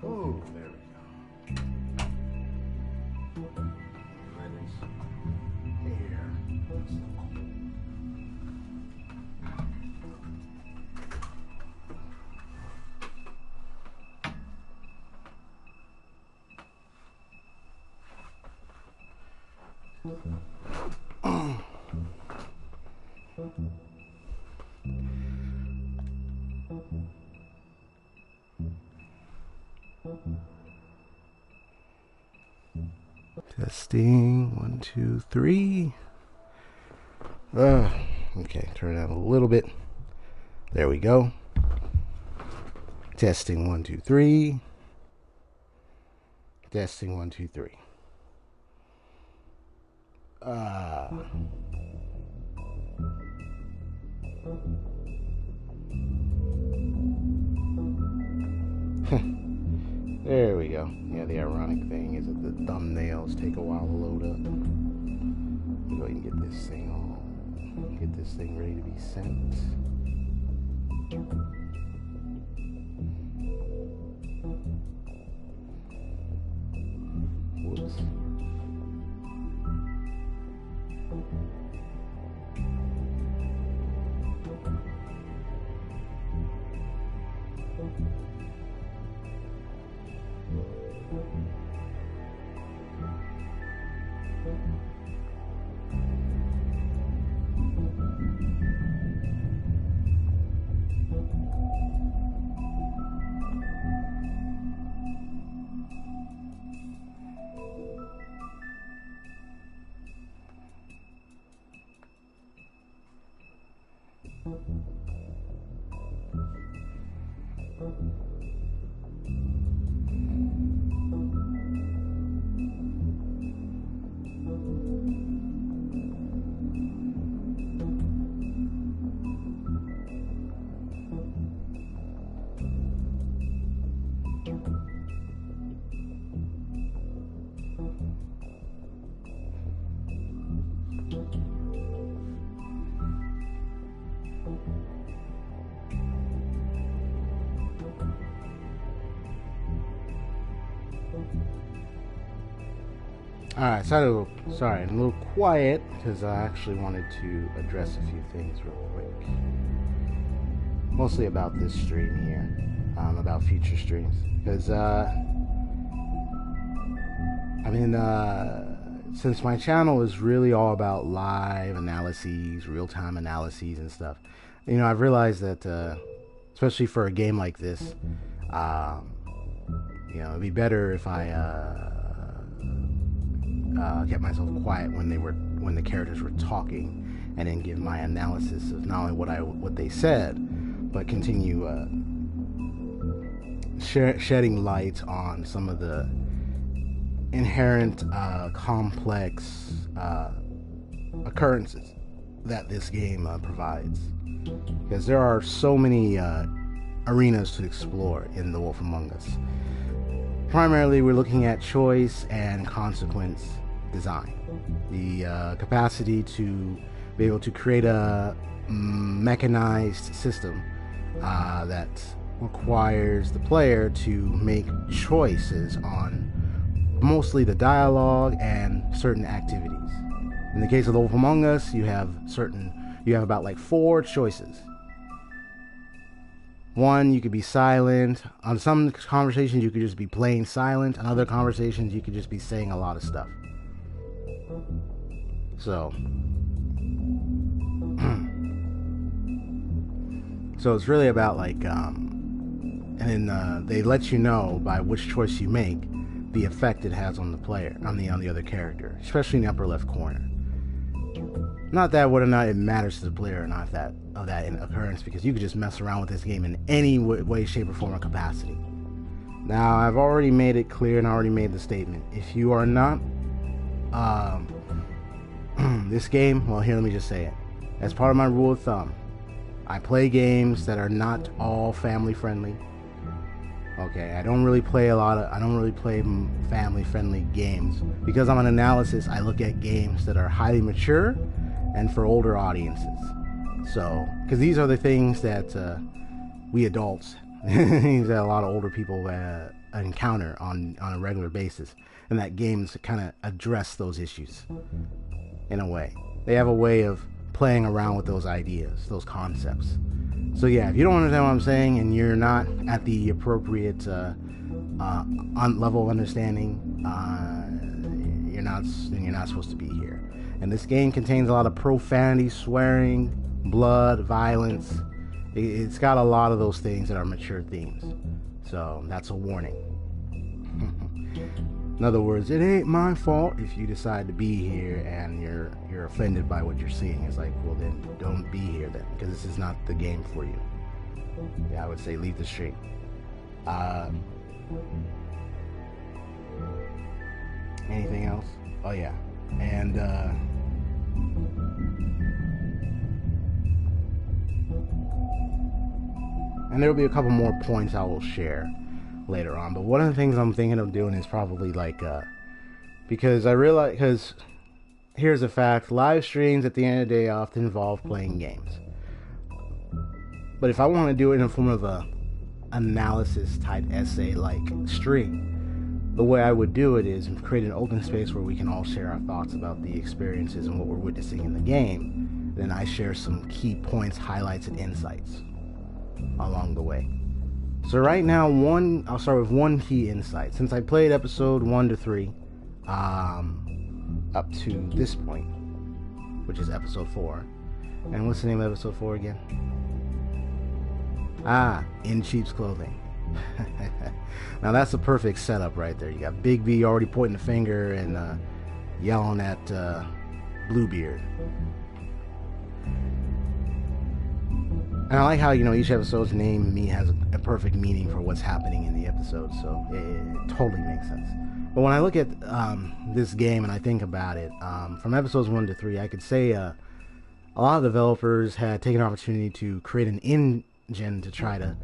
Oh, there we go. Linens. Here. Testing, 1, 2, 3. Okay, turn it out a little bit. There we go. Testing, 1, 2, 3. Testing, 1, 2, 3. There we go. Yeah, the ironic thing is that the thumbnails take a while to load up. Let me go ahead and get this thing on. Get this thing ready to be sent. Whoops. Alright, so sorry, I'm a little quiet because I actually wanted to address a few things real quick. Mostly about this stream here, about future streams. Because, since my channel is really all about live analyses, real-time analyses and stuff, I've realized that, especially for a game like this, it'd be better if I, kept myself quiet when the characters were talking, and then give my analysis of not only what they said, but continue shedding light on some of the inherent complex occurrences that this game provides, because there are so many arenas to explore in The Wolf Among Us. Primarily, we're looking at choice and consequence design. The capacity to be able to create a mechanized system that requires the player to make choices on mostly the dialogue and certain activities. In the case of The Wolf Among Us, you have about like 4 choices. One, you could be silent. On some conversations, you could just be plain silent. On other conversations, you could just be saying a lot of stuff. So, so it's really about like, and then they let you know by which choice you make the effect it has on the player, on the other character, especially in the upper left corner. Not that whether or not it matters to the player or not that occurrence, because you could just mess around with this game in any way, shape, or form or capacity. Now, I've already made it clear and already made the statement. If you are not this game, well, here, let me just say it. As part of my rule of thumb, I play games that are not all family friendly. Okay, I don't really play family friendly games because I'm an analysis. I look at games that are highly mature and for older audiences. So, because these are the things that we adults, that a lot of older people encounter on a regular basis, and that games kind of address those issues in a way. They have a way of playing around with those ideas, those concepts. So yeah, if you don't understand what I'm saying and you're not at the appropriate level of understanding, you're not supposed to be here. And this game contains a lot of profanity, swearing, blood, violence. It's got a lot of those things that are mature themes. So that's a warning. In other words, it ain't my fault if you decide to be here and you're offended by what you're seeing. It's like, well, then don't be here then, because this is not the game for you. Yeah, I would say leave the stream. Anything else? Oh yeah, and there'll be a couple more points I will share later on, but one of the things I'm thinking of doing is probably like because here's a fact: live streams at the end of the day often involve playing games. But if I want to do it in a form of a analysis type essay like stream, the way I would do it is create an open space where we can all share our thoughts about the experiences and what we're witnessing in the game. Then I share some key points, highlights, and insights along the way. So right now, I'll start with one key insight. Since I played episode 1 to 3, up to this point, which is episode 4. And what's the name of episode 4 again? In Sheep's Clothing. Now that's a perfect setup right there. You got Bigby already pointing the finger and yelling at Bluebeard. And I like how, each episode's name to me has a perfect meaning for what's happening in the episode, so it totally makes sense. But when I look at this game and I think about it, from episodes 1 to 3, I could say a lot of developers had taken an opportunity to create an engine to try to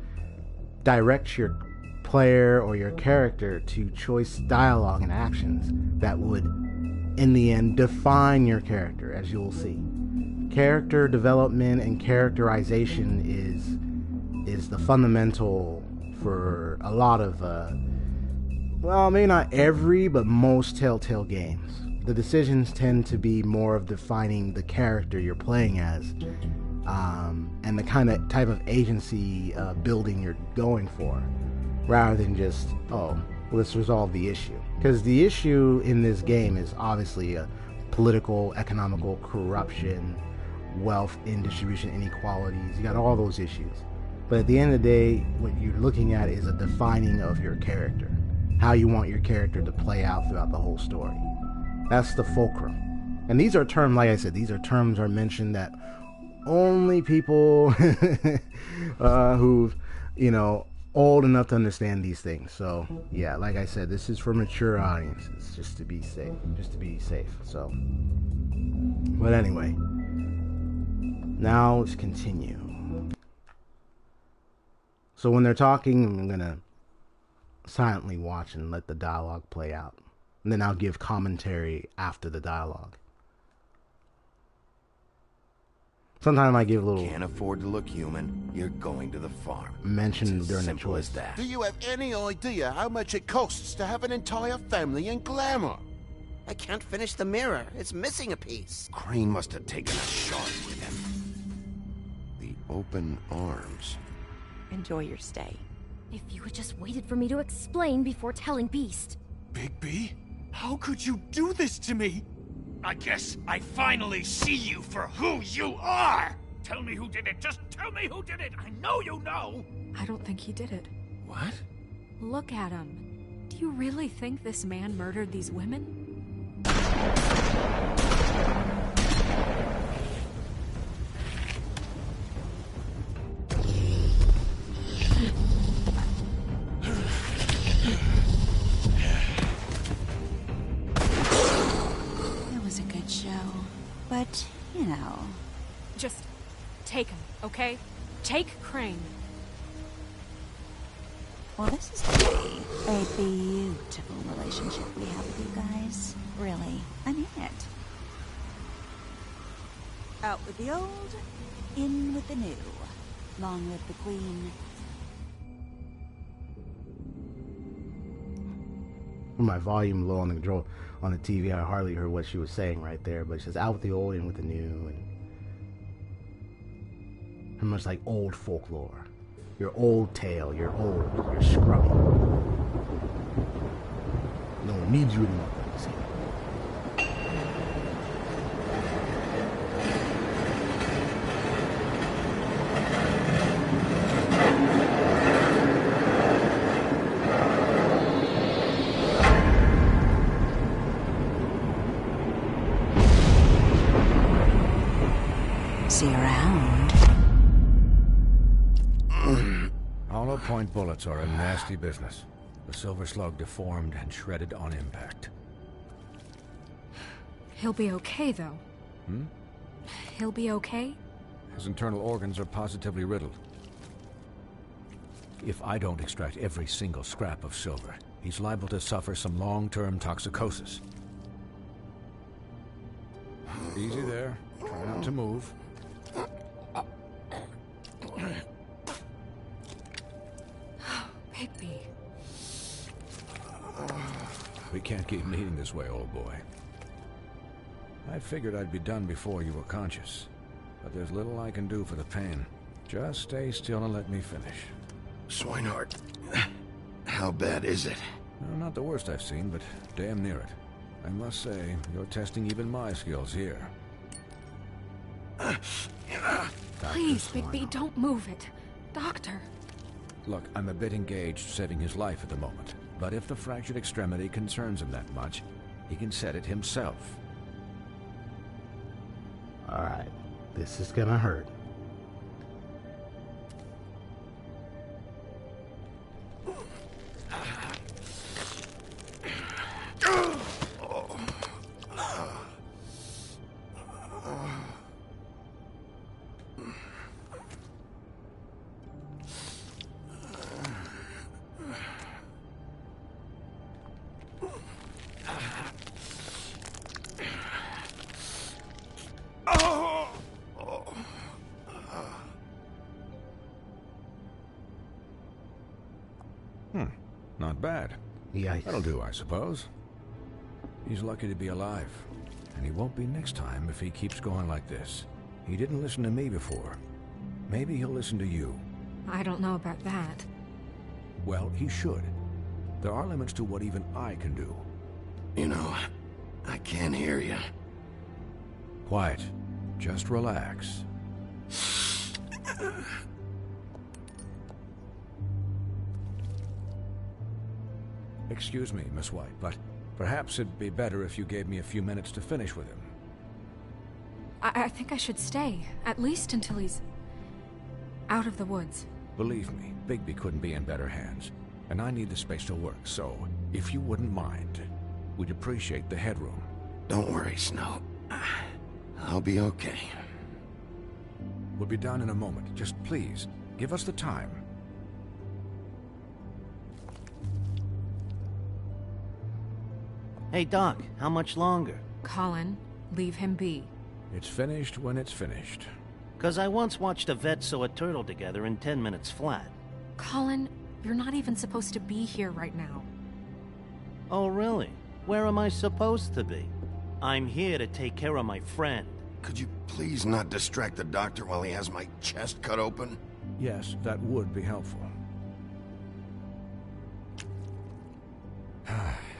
direct your player or your character to choice dialogue and actions that would, in the end, define your character, as you will see. Character development and characterization is the fundamental for a lot of, well, maybe not every, but most Telltale games. The decisions tend to be more of defining the character you're playing as, and the type of agency building you're going for, rather than just, let's resolve the issue. Because the issue in this game is obviously political, economical corruption, wealth in distribution inequalities. You got all those issues. But at the end of the day, what you're looking at is a defining of your character. How you want your character to play out throughout the whole story. That's the fulcrum. And these are terms, like I said, these are terms are mentioned that only people who've, old enough to understand these things. So, yeah, like I said, this is for mature audiences, just to be safe. So, but anyway, now let's continue. So when they're talking, I'm going to silently watch and let the dialogue play out. And then I'll give commentary after the dialogue. Sometimes I give a little... Can't afford to look human. You're going to the farm. Mention during the choice. That. Do you have any idea how much it costs to have an entire family in Glamour? I can't finish the mirror. It's missing a piece. Crane must have taken a shot with him. The open arms. Enjoy your stay. If you had just waited for me to explain before telling Beast. Bigby? How could you do this to me? I guess I finally see you for who you are! Tell me who did it! Just tell me who did it! I know you know! I don't think he did it. What? Look at him. Do you really think this man murdered these women? Oh. Just take him, okay? Take Crane. Well, this is going to be a beautiful relationship we have with you guys. Really, I mean it. Out with the old, in with the new. Long live the Queen. With my volume low on the control on the TV, I hardly heard what she was saying right there, but she says out with the old, in with the new, and pretty much like old folklore. Your old tale, you're old, you're scrubby. No one needs you anymore. See? See you around. Hollow point bullets are a nasty business. The silver slug deformed and shredded on impact. He'll be okay, though. He'll be okay? His internal organs are positively riddled. If I don't extract every single scrap of silver, he's liable to suffer some long-term toxicosis. Easy there. Try not to move. Bigby. We can't keep meeting this way, old boy. I figured I'd be done before you were conscious, but there's little I can do for the pain. Just stay still and let me finish. Swinehart, how bad is it? No, not the worst I've seen, but damn near it. I must say, you're testing even my skills here. Please, Bigby, don't move it. Doctor. Look, I'm a bit engaged saving his life at the moment, but if the fractured extremity concerns him that much, he can set it himself. Alright, this is gonna hurt. Not bad. Yikes. That'll do, I suppose. He's lucky to be alive, and he won't be next time if he keeps going like this. He didn't listen to me before. Maybe he'll listen to you. I don't know about that. Well, he should. There are limits to what even I can do. You know, I can't hear you. Quiet. Just relax. Excuse me, Miss White, but perhaps it'd be better if you gave me a few minutes to finish with him. I think I should stay, at least until he's out of the woods. Believe me, Bigby couldn't be in better hands, and I need the space to work, so if you wouldn't mind, we'd appreciate the headroom. Don't worry, Snow. I'll be okay. We'll be done in a moment. Just please, give us the time. Hey, Doc, how much longer? Colin, leave him be. It's finished when it's finished. 'Cause I once watched a vet sew a turtle together in 10 minutes flat. Colin, you're not even supposed to be here right now. Oh, really? Where am I supposed to be? I'm here to take care of my friend. Could you please not distract the doctor while he has my chest cut open? Yes, that would be helpful.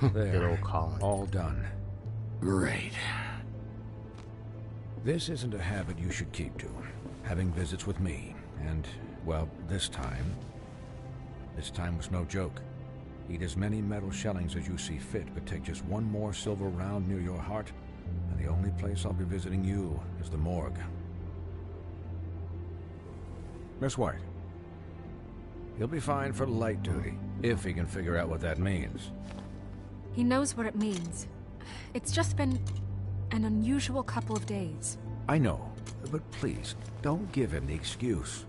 There. Good old Colin. All done. Great. This isn't a habit you should keep to. Having visits with me. And, well, this time was no joke. Eat as many metal shellings as you see fit, but take just one more silver round near your heart, and the only place I'll be visiting you is the morgue. Miss White. He'll be fine for light duty, if he can figure out what that means. He knows what it means. It's just been an unusual couple of days. I know, But please, don't give him the excuse.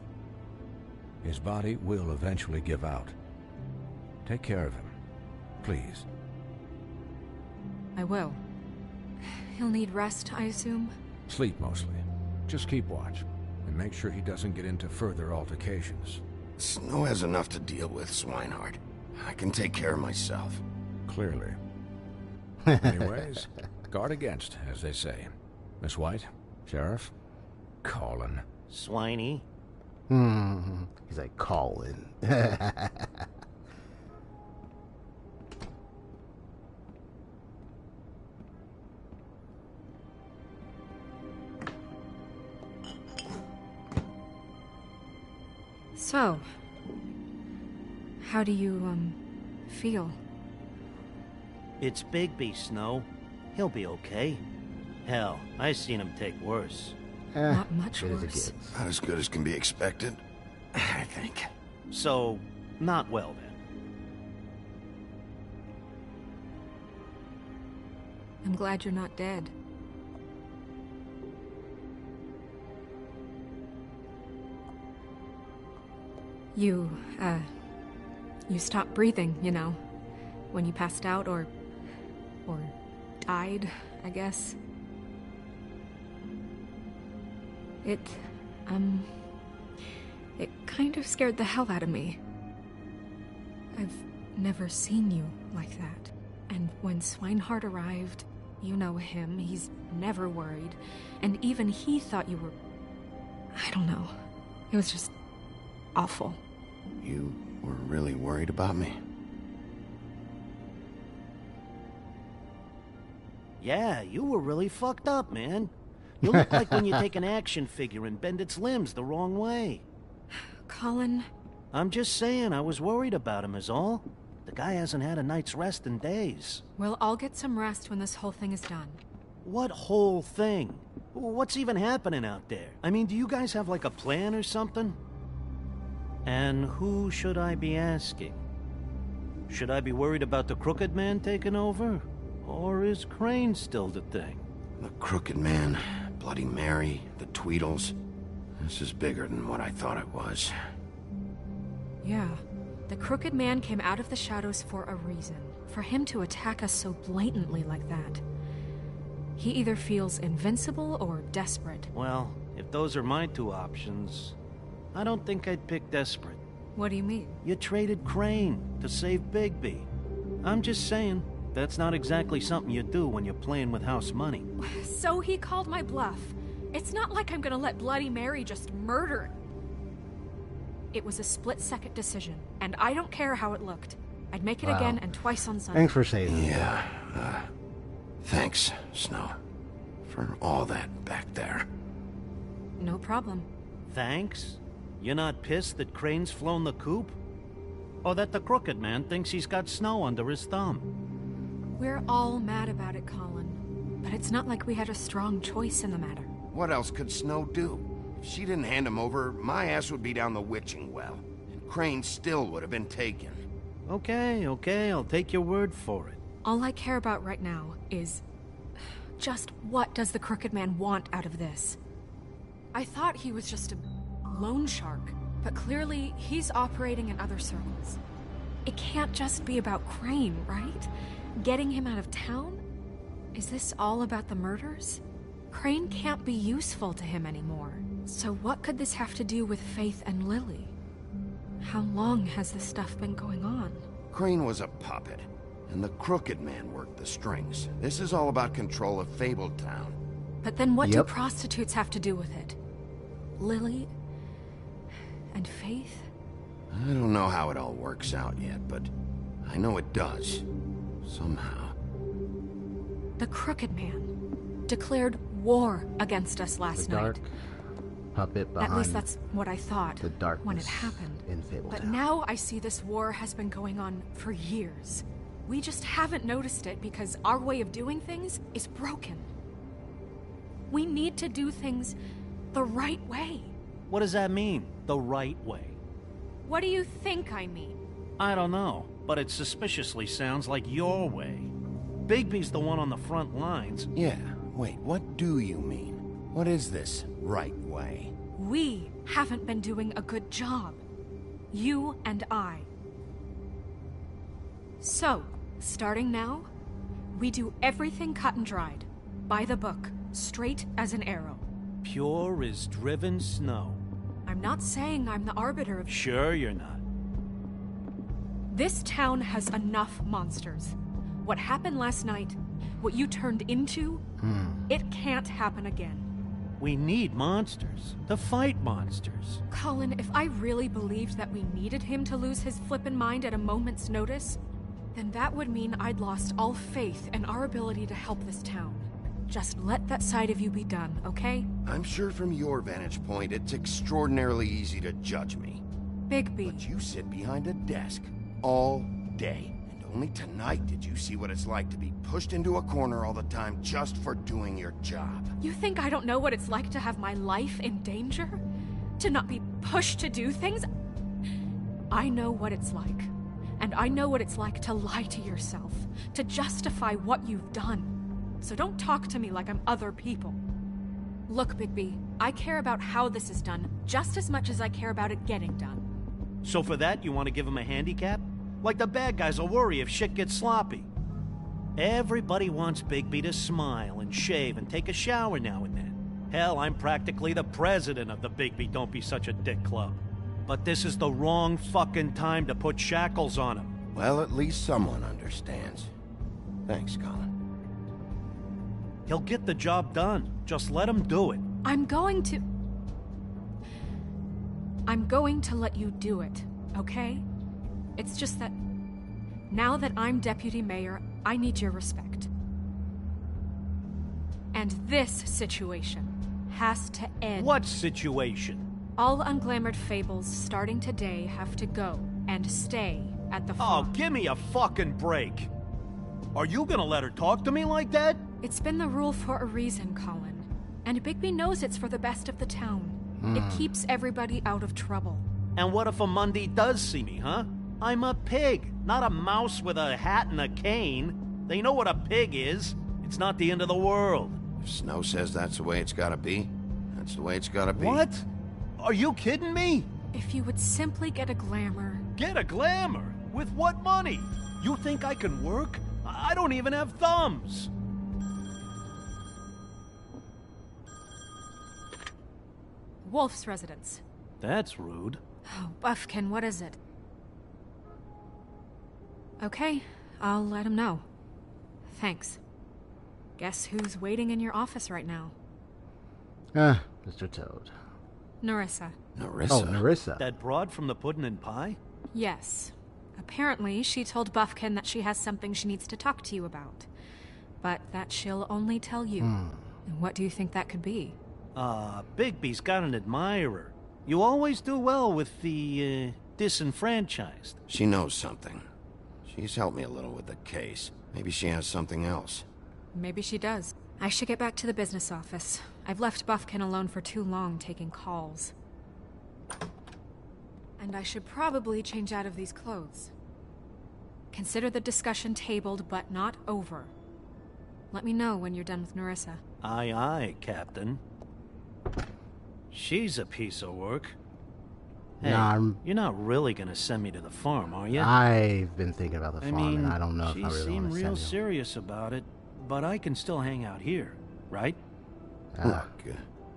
His body will eventually give out. Take care of him, please. I will. He'll need rest, I assume? Sleep mostly. Just keep watch, and make sure he doesn't get into further altercations. Snow has enough to deal with, Swinehart. I can take care of myself. Clearly. Anyways, guard against, as they say. Miss White, Sheriff, Colin. Swiney. He's like, Colin. So, how do you, feel? It's Bigby, Snow. He'll be okay. Hell, I seen him take worse. Not much good as it worse. gets. Not as good as can be expected, I think. So, not well then. I'm glad you're not dead. You stopped breathing, you know, when you passed out or died, I guess. It kind of scared the hell out of me. I've never seen you like that. And when Swinehart arrived, you know him, he's never worried. And even he thought you were... I don't know. It was just awful. You were really worried about me? Yeah, you were really fucked up, man. You look like when you take an action figure and bend its limbs the wrong way. Colin... I'm just saying, I was worried about him is all. The guy hasn't had a night's rest in days. We'll all get some rest when this whole thing is done. What whole thing? What's even happening out there? I mean, do you guys have like a plan or something? And who should I be asking? Should I be worried about the Crooked Man taking over? Or is Crane still the thing? The Crooked Man, Bloody Mary, the Tweedles. This is bigger than what I thought it was. Yeah. The Crooked Man came out of the shadows for a reason. For him to attack us so blatantly like that. He either feels invincible or desperate. Well, if those are my two options, I don't think I'd pick desperate. What do you mean? You traded Crane to save Bigby. I'm just saying, that's not exactly something you do when you're playing with house money. So he called my bluff. It's not like I'm gonna let Bloody Mary just murder. It was a split-second decision, and I don't care how it looked. I'd make it again and twice on Sunday. Thanks for saying that. Yeah, thanks, Snow. For all that back there. No problem. Thanks? You're not pissed that Crane's flown the coop? Or that the Crooked Man thinks he's got Snow under his thumb? We're all mad about it, Colin. But it's not like we had a strong choice in the matter. What else could Snow do? If she didn't hand him over, my ass would be down the witching well. And Crane still would have been taken. Okay, I'll take your word for it. All I care about right now is... just what does the Crooked Man want out of this? I thought he was just a loan shark, but clearly he's operating in other circles. It can't just be about Crane, right? Getting him out of town? Is this all about the murders? Crane can't be useful to him anymore. So what could this have to do with Faith and Lily? How long has this stuff been going on? Crane was a puppet, and the Crooked Man worked the strings. This is all about control of Fabletown. But then what do prostitutes have to do with it? Lily? And Faith? I don't know how it all works out yet, but I know it does. Somehow. The Crooked Man declared war against us last night. Dark puppet behind. At least that's what I thought the darkness when it happened. In Fabletown. But now I see this war has been going on for years. We just haven't noticed it because our way of doing things is broken. We need to do things the right way. What does that mean, the right way? What do you think I mean? I don't know, but it suspiciously sounds like your way. Bigby's the one on the front lines. Yeah, wait, what do you mean? What is this right way? We haven't been doing a good job. You and I. So, starting now, we do everything cut and dried. By the book, straight as an arrow. Pure as driven snow. I'm not saying I'm the arbiter of... Sure you're not. This town has enough monsters. What happened last night, what you turned into, it can't happen again. We need monsters. To fight monsters. Colin, if I really believed that we needed him to lose his flippin' mind at a moment's notice, then that would mean I'd lost all faith in our ability to help this town. Just let that side of you be done, okay? I'm sure from your vantage point, it's extraordinarily easy to judge me. Bigby. But you sit behind a desk all day. And only tonight did you see what it's like to be pushed into a corner all the time just for doing your job. You think I don't know what it's like to have my life in danger? To not be pushed to do things? I know what it's like. And I know what it's like to lie to yourself, to justify what you've done. So don't talk to me like I'm other people. Look, Bigby, I care about how this is done just as much as I care about it getting done. So for that, you want to give him a handicap? Like the bad guys will worry if shit gets sloppy. Everybody wants Bigby to smile and shave and take a shower now and then. Hell, I'm practically the president of the Bigby Don't Be Such a Dick Club. But this is the wrong fucking time to put shackles on him. Well, at least someone understands. Thanks, Colin. He'll get the job done. Just let him do it. I'm going to let you do it, okay? It's just that now that I'm deputy mayor, I need your respect. And this situation has to end. What situation? All unglamored fables starting today have to go and stay at the farm. Oh, give me a fucking break. Are you gonna let her talk to me like that? It's been the rule for a reason, Colin. And Bigby knows it's for the best of the town. It keeps everybody out of trouble. And what if a Monday does see me, huh? I'm a pig, not a mouse with a hat and a cane. They know what a pig is. It's not the end of the world. If Snow says that's the way it's gotta be, that's the way it's gotta be. What? Are you kidding me? If you would simply get a glamour... Get a glamour? With what money? You think I can work? I don't even have thumbs. Wolf's residence. That's rude. Oh, Buffkin, what is it? Okay, I'll let him know. Thanks. Guess who's waiting in your office right now? Mr. Toad. Nerissa. Nerissa? Oh, Nerissa. That broad from the puddin' and pie? Yes. Apparently, she told Buffkin that she has something she needs to talk to you about. But that she'll only tell you. And what do you think that could be? Bigby's got an admirer. You always do well with the, disenfranchised. She knows something. She's helped me a little with the case. Maybe she has something else. Maybe she does. I should get back to the business office. I've left Buffkin alone for too long taking calls. And I should probably change out of these clothes. Consider the discussion tabled, but not over. Let me know when you're done with Nerissa. Aye, aye, Captain. She's a piece of work. Hey, you're not really gonna send me to the farm, are you? I've been thinking about the farm, mean, and I don't know if I really want to She seemed real send you. serious about it, but I can still hang out here, right? Look,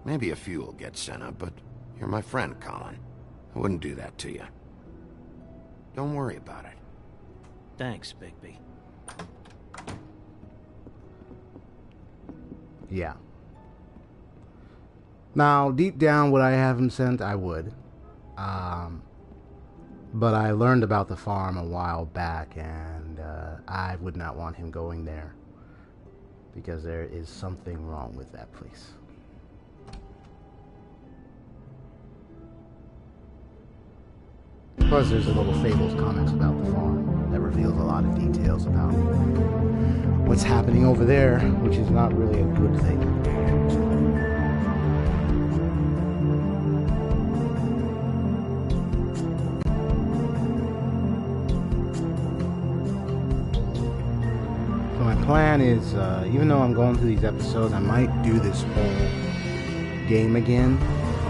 maybe a few will get sent up, but you're my friend, Colin. I wouldn't do that to you. Don't worry about it. Thanks, Bigby. Yeah. Now, deep down, would I have him sent? I would. But I learned about the farm a while back, and I would not want him going there. Because there is something wrong with that place. Plus, there's a little Fables comics about the farm that reveals a lot of details about what's happening over there, which is not really a good thing. So my plan is, even though I'm going through these episodes, I might do this whole game again,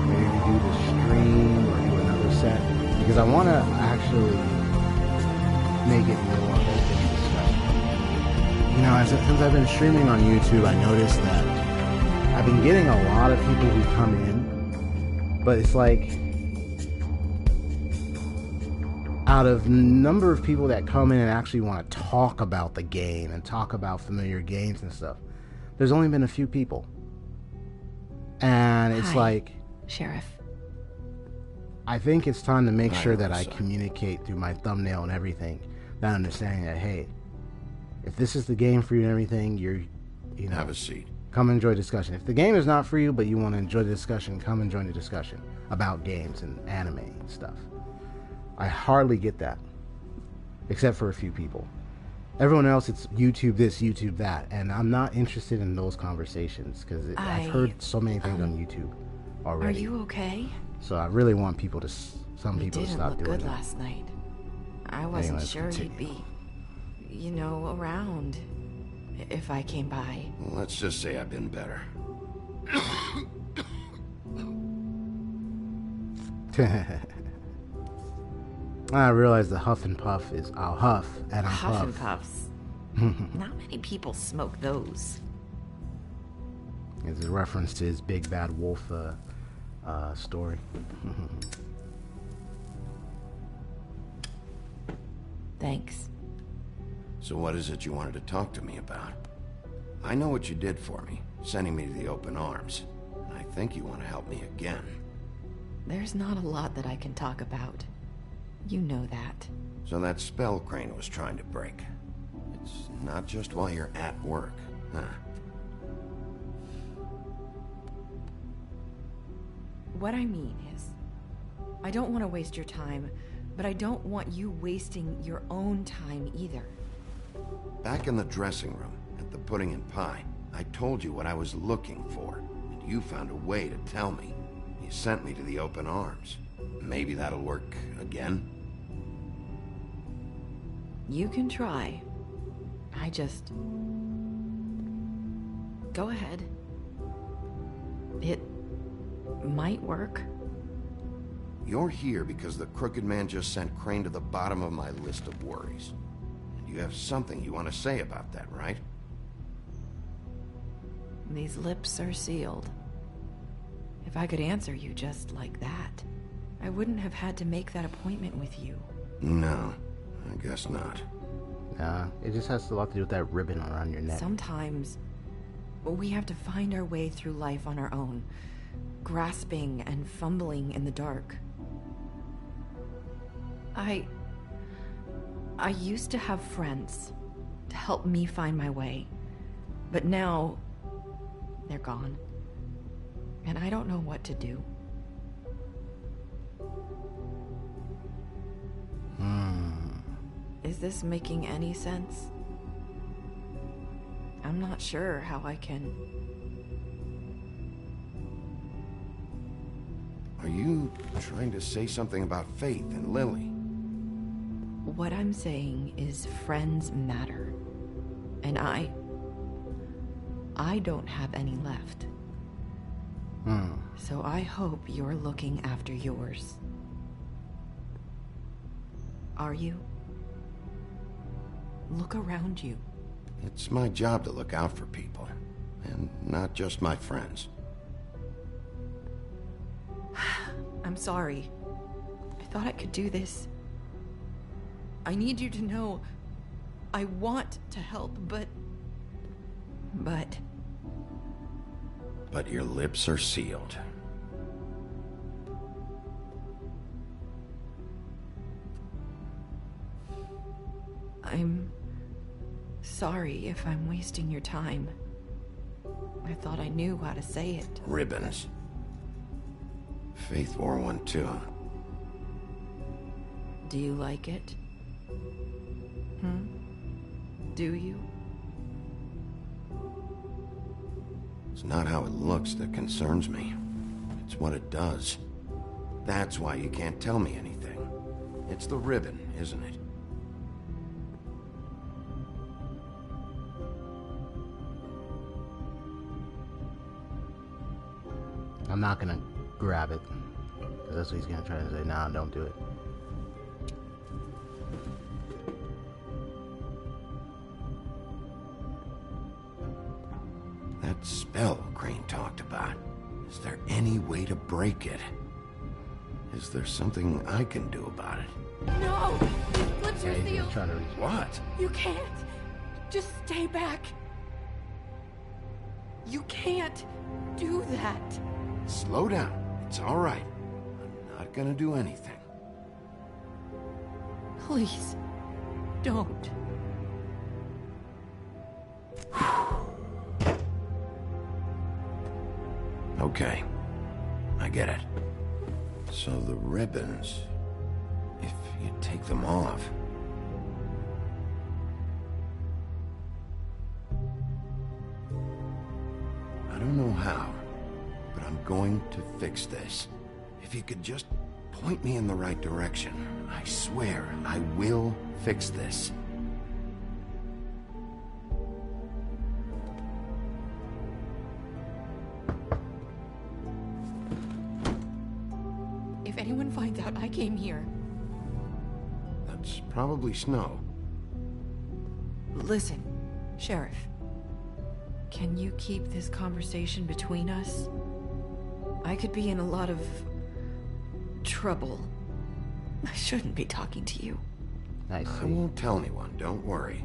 maybe do the stream or do another set, because I want to actually make it more open discussion. You know, since I've been streaming on YouTube, I noticed that I've been getting a lot of people who come in, but it's like, out of number of people that come in and actually want to talk about the game and talk about familiar games and stuff, there's only been a few people. And it's like, Sheriff. I think it's time to make sure that I communicate through my thumbnail and everything, that understanding that, hey, if this is the game for you and everything, you know, have a seat. Come enjoy discussion. If the game is not for you, but you want to enjoy the discussion, come and join the discussion about games and anime and stuff. I hardly get that, except for a few people. Everyone else, it's YouTube this, YouTube that, and I'm not interested in those conversations because I've heard so many things on YouTube already. Are you okay? So I really want people to, some people to stop doing that. You didn't look good last night. I wasn't sure you'd be, you know, around if I came by. Well, let's just say I've been better. I realize the huff and puff is I'll huff and I'll Huff puff. and puffs. Not many people smoke those. It's a reference to his Big Bad Wolf story. Thanks. So what is it you wanted to talk to me about? I know what you did for me, sending me to the open arms. And I think you want to help me again. There's not a lot that I can talk about. You know that. So that spell Crane was trying to break. It's not just while you're at work, huh? What I mean is, I don't want to waste your time, but I don't want you wasting your own time either. Back in the dressing room, at the pudding and pie, I told you what I was looking for, and you found a way to tell me. You sent me to the open arms. Maybe that'll work again? You can try. I just... Go ahead. It might work. You're here because the Crooked Man just sent Crane to the bottom of my list of worries. And you have something you want to say about that, right? These lips are sealed. If I could answer you just like that, I wouldn't have had to make that appointment with you. No, I guess not. Nah, it just has a lot to do with that ribbon around your neck. Sometimes we have to find our way through life on our own, grasping and fumbling in the dark. I used to have friends to help me find my way, but now they're gone, and I don't know what to do. Is this making any sense? I'm not sure how I can... Are you trying to say something about Faith and Lily? What I'm saying is friends matter. And I don't have any left. So I hope you're looking after yours. Are you? Look around you. It's my job to look out for people, and not just my friends. I'm sorry. I thought I could do this. I need you to know I want to help, but... But your lips are sealed. I'm sorry if I'm wasting your time. I thought I knew how to say it. Ribbons. Faith 412. Do you like it? Do you? It's not how it looks that concerns me. It's what it does. That's why you can't tell me anything. It's the ribbon, isn't it? I'm not gonna grab it. Because that's what he's gonna try to say. Nah, don't do it. That spell Crane talked about. Is there any way to break it? Is there something I can do about it? No! Flips your seal! What? You can't! Just stay back! You can't do that! Slow down. It's all right. I'm not gonna do anything. Please, don't. Okay. I get it. So the ribbons, if you take them off... I don't know how, but I'm going to fix this. If you could just point me in the right direction, I swear I will fix this. If anyone finds out I came here... That's probably snow. Listen, Sheriff. Can you keep this conversation between us? I could be in a lot of... trouble. I shouldn't be talking to you. I won't tell anyone, don't worry.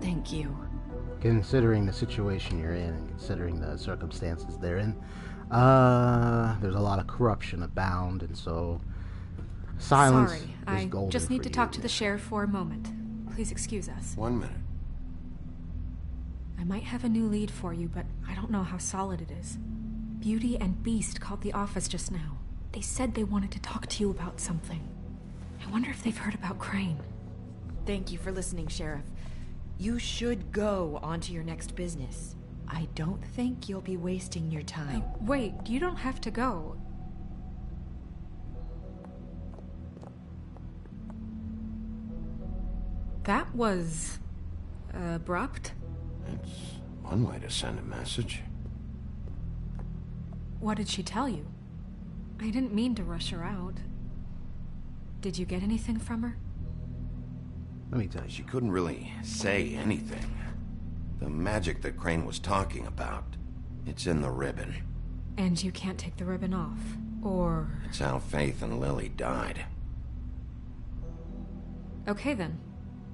Thank you. Considering the situation you're in and considering the circumstances they're in, there's a lot of corruption abound, and so silence Sorry, is golden. I just need for to you. talk to the sheriff for a moment. Please excuse us. 1 minute. I might have a new lead for you, but I don't know how solid it is. Beauty and Beast called the office just now. They said they wanted to talk to you about something. I wonder if they've heard about Crane. Thank you for listening, Sheriff. You should go on to your next business. I don't think you'll be wasting your time. Wait, you don't have to go. That was... abrupt? It's one way to send a message. What did she tell you? I didn't mean to rush her out. Did you get anything from her? Let me tell you. She couldn't really say anything. The magic that Crane was talking about, it's in the ribbon. And you can't take the ribbon off, or... It's how Faith and Lily died. Okay then.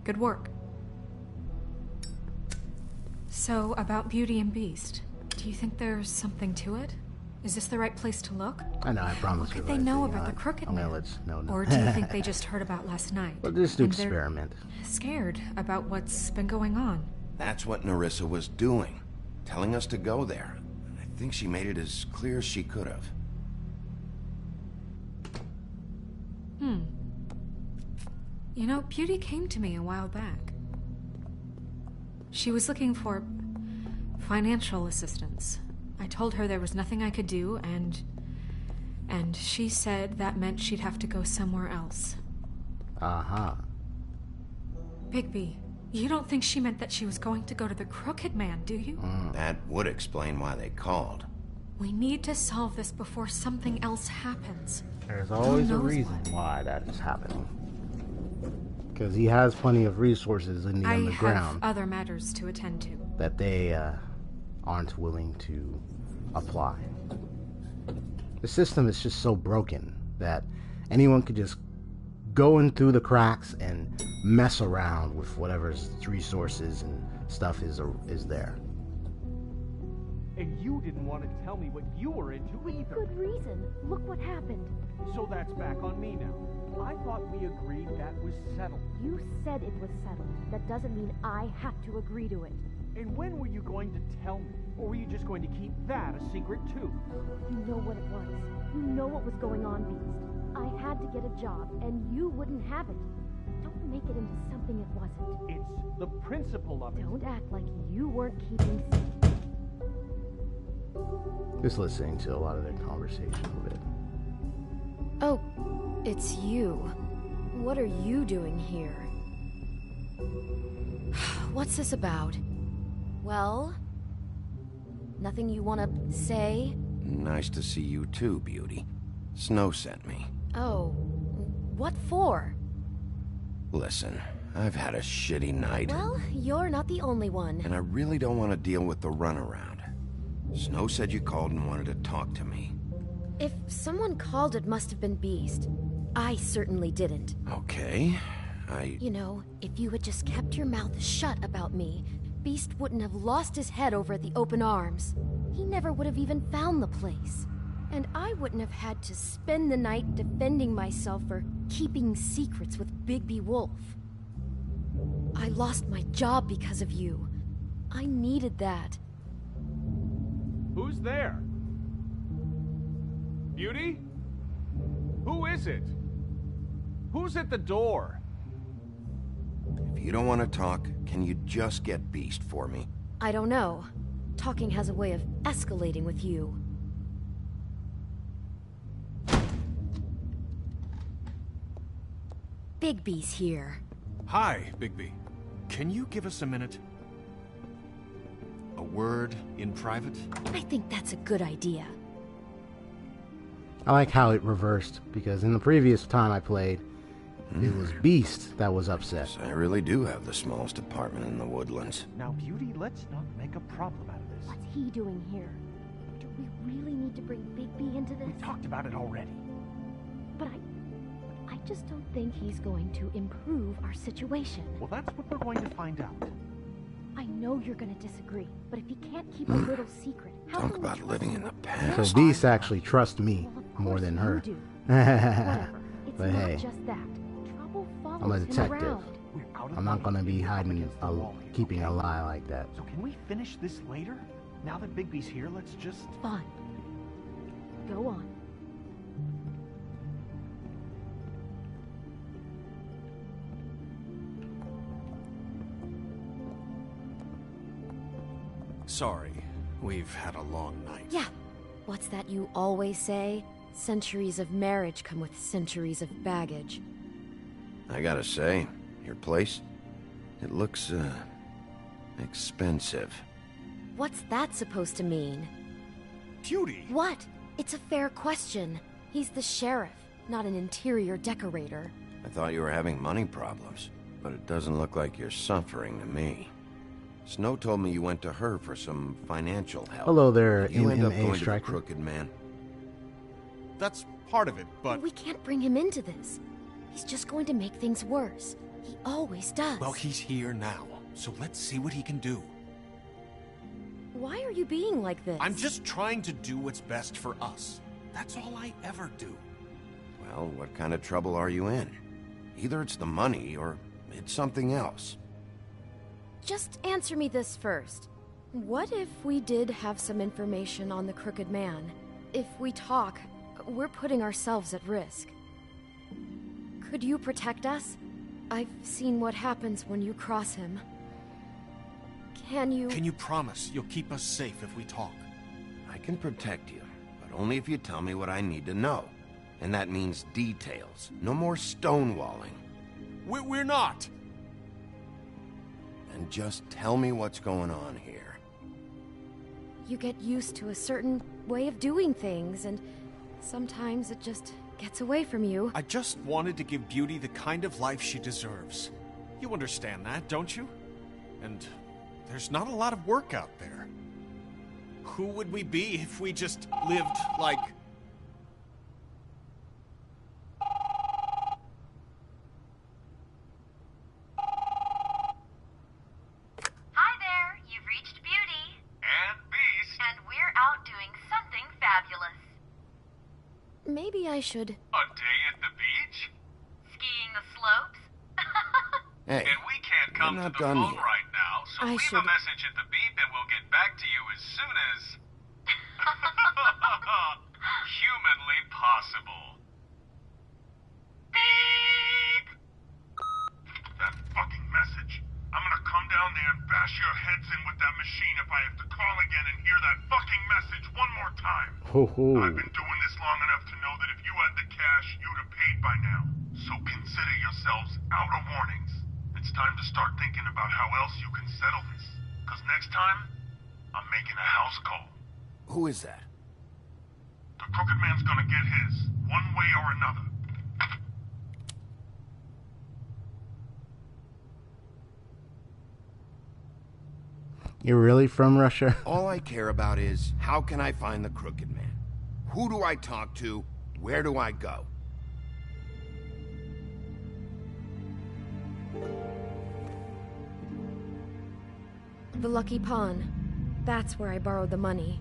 Good work. So, about Beauty and Beast, do you think there's something to it? Is this the right place to look? I know, I promise. What could they know about the Crooked Man? No. Or do you think they just heard about last night? Well, just to and they're experiment. Scared about what's been going on. That's what Nerissa was doing. Telling us to go there. I think she made it as clear as she could have. You know, Beauty came to me a while back. She was looking for financial assistance. I told her there was nothing I could do, and she said that meant she'd have to go somewhere else. Uh-huh. Bigby, you don't think she meant that she was going to go to the Crooked Man, do you? That would explain why they called. We need to solve this before something else happens. There's always a reason why that is happening. Because he has plenty of resources in the underground. I have other matters to attend to. That they aren't willing to apply. The system is just so broken that anyone could just go in through the cracks and mess around with whatever resources and stuff is there. And you didn't want to tell me what you were into either. Good reason. Look what happened. So that's back on me now. I thought we agreed that was settled. You said it was settled. That doesn't mean I have to agree to it. And when were you going to tell me? Or were you just going to keep that a secret too? You know what it was. You know what was going on, Beast. I had to get a job, and you wouldn't have it. Don't make it into something it wasn't. It's the principle of it. Don't act like you weren't keeping secret. Just listening to a lot of their conversation a bit. Oh, it's you. What are you doing here? What's this about? Well, nothing you want to say? Nice to see you too, Beauty. Snow sent me. Oh, what for? Listen, I've had a shitty night. Well, you're not the only one. And I really don't want to deal with the runaround. Snow said you called and wanted to talk to me. If someone called, it must have been Beast. I certainly didn't. Okay, You know, if you had just kept your mouth shut about me, Beast wouldn't have lost his head over at the open arms. He never would have even found the place. And I wouldn't have had to spend the night defending myself for keeping secrets with Bigby Wolf. I lost my job because of you. I needed that. Who's there? Beauty? Who is it? Who's at the door? if you don't want to talk, can you just get Beast for me? I don't know. Talking has a way of escalating with you. Bigby's here. Hi, Bigby. Can you give us a minute? A word in private? I think that's a good idea. I like how it reversed, because in the previous time I played, it was Beast that was upset. I really do have the smallest apartment in the Woodlands. Now, Beauty, let's not make a problem out of this. What's he doing here? Do we really need to bring Bigby into this? We talked about it already. But I just don't think he's going to improve our situation. Well, that's what we're going to find out. I know you're going to disagree, but if he can't keep a little secret, how Talk can we about trust living him in the with past. So Beast actually trusts me Well, of more course than you her. do. Whatever. It's But not hey, just that. Trouble follows I'm a him detective. around. We're out of I'm not money. gonna be We're up hiding, against the wall here, keeping a okay? lie like that. So can we finish this later? Now that Bigby's here, let's just... Fine. Go on. Sorry, we've had a long night. Yeah. What's that you always say? Centuries of marriage come with centuries of baggage. I gotta say, your place, it looks, expensive. What's that supposed to mean? Beauty! What? It's a fair question. He's the sheriff, not an interior decorator. I thought you were having money problems, but it doesn't look like you're suffering to me. Snow told me you went to her for some financial help. Hello there, Did you end up MMA going to the Striker. Crooked Man? That's part of it, but... We can't bring him into this. He's just going to make things worse. He always does. Well, he's here now, so let's see what he can do. Why are you being like this? I'm just trying to do what's best for us. That's all I ever do. Well, what kind of trouble are you in? Either it's the money, or it's something else. Just answer me this first. What if we did have some information on the Crooked Man? If we talk, we're putting ourselves at risk. Could you protect us? I've seen what happens when you cross him. Can you... Can you promise you'll keep us safe if we talk? I can protect you, but only if you tell me what I need to know. And that means details. No more stonewalling. We're not! And just tell me what's going on here. You get used to a certain way of doing things, and sometimes it just gets away from you. I just wanted to give Beauty the kind of life she deserves. You understand that, don't you? And there's not a lot of work out there. Who would we be if we just lived like... Hi there, you've reached Beauty. And Beast. And we're out doing something fabulous. Maybe I should... A day at the beach? Skiing the slopes? Hey, And we can't come I'm not to the done phone yet. right now, so I leave should- a message at the beep and we'll get back to you as soon as... humanly possible. Beep! That fucking message. I'm gonna come down there and bash your heads in with that machine if I have to call again and hear that fucking message one more time. Ho ho. I've been doing this long enough to know that if you had the cash, you'd have paid by now. So consider yourselves out of warnings. It's time to start thinking about how else you can settle this. Cause next time, I'm making a house call. Who is that? The Crooked Man's gonna get his, one way or another. You're really from Russia? All I care about is, how can I find the Crooked Man? Who do I talk to? Where do I go? The Lucky Pawn. That's where I borrowed the money.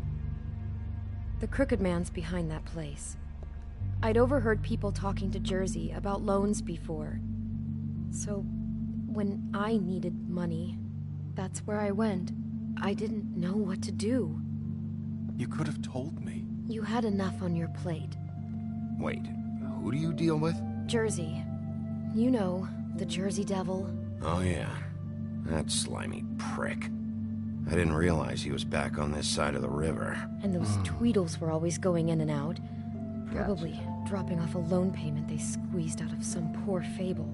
The Crooked Man's behind that place. I'd overheard people talking to Jersey about loans before. So, when I needed money, that's where I went. I didn't know what to do. You could have told me. You had enough on your plate. Wait, who do you deal with? Jersey. You know, the Jersey Devil. Oh yeah, that slimy prick. I didn't realize he was back on this side of the river. And those Tweedles were always going in and out. Probably dropping off a loan payment they squeezed out of some poor Fable.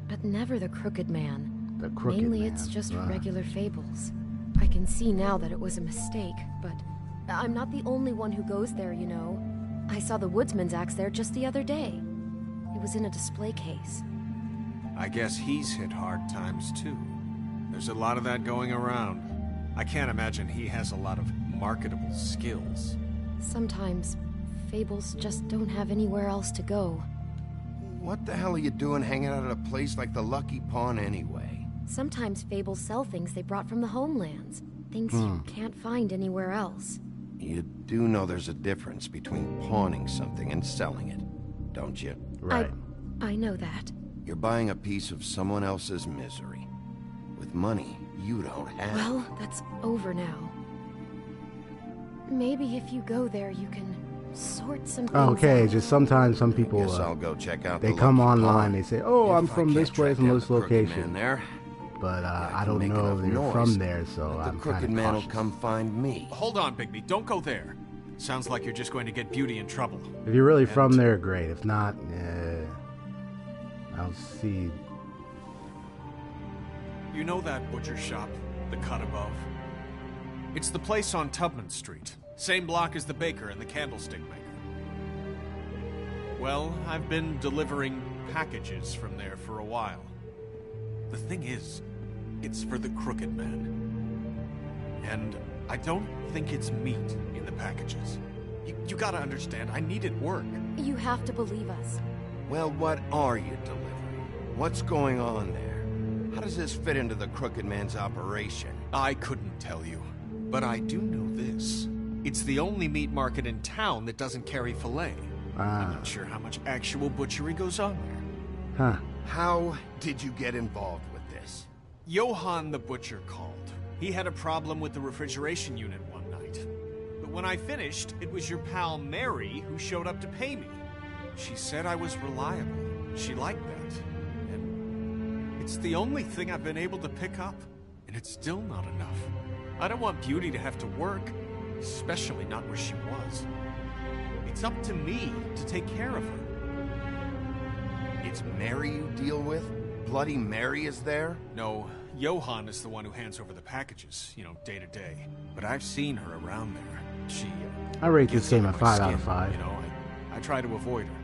But never the Crooked Man. The Crooked Man. Mainly it's just regular Fables. I can see now that it was a mistake, but I'm not the only one who goes there, you know. I saw the Woodsman's axe there just the other day. It was in a display case. I guess he's hit hard times too. There's a lot of that going around. I can't imagine he has a lot of marketable skills. Sometimes Fables just don't have anywhere else to go. What the hell are you doing hanging out at a place like the Lucky Pawn anyway? Sometimes Fables sell things they brought from the Homelands. Things you can't find anywhere else. You do know there's a difference between pawning something and selling it, don't you? Right. I know that. You're buying a piece of someone else's misery. With money you don't have. Well, that's over now. Maybe if you go there, you can sort some things Okay, out. just sometimes some people, Guess I'll go check out they the come Lucky online, Pawn. they say, oh, I'm If I from this can't place, track from down this the Crooked location. Man there, But I can don't make know enough if you're noise from there, so that I'm the Crooked kind of Man will cautious. come find me. Hold on, Bigby. Don't go there. Sounds like you're just going to get Beauty in trouble. If you're really from there, great. If not, I'll see. You know that butcher shop, the cut above? It's the place on Tubman Street. Same block as the baker and the candlestick maker. Well, I've been delivering packages from there for a while. The thing is, it's for the Crooked Man. And I don't think it's meat in the packages. You gotta understand, I needed work. You have to believe us. Well, what are you delivering? What's going on there? How does this fit into the Crooked Man's operation? I couldn't tell you, but I do know this. It's the only meat market in town that doesn't carry filet. I'm not sure how much actual butchery goes on there. Huh. How did you get involved with this? Johann the butcher called. He had a problem with the refrigeration unit one night. But when I finished, it was your pal Mary who showed up to pay me. She said I was reliable. She liked that. And it's the only thing I've been able to pick up. And it's still not enough. I don't want Beauty to have to work, especially not where she was. It's up to me to take care of her. It's Mary you deal with? Bloody Mary is there? No, Johann is the one who hands over the packages, you know, day to day. But I've seen her around there. She, I rate this gets game under a my 5 out of skin, 5. You know, I try to avoid her.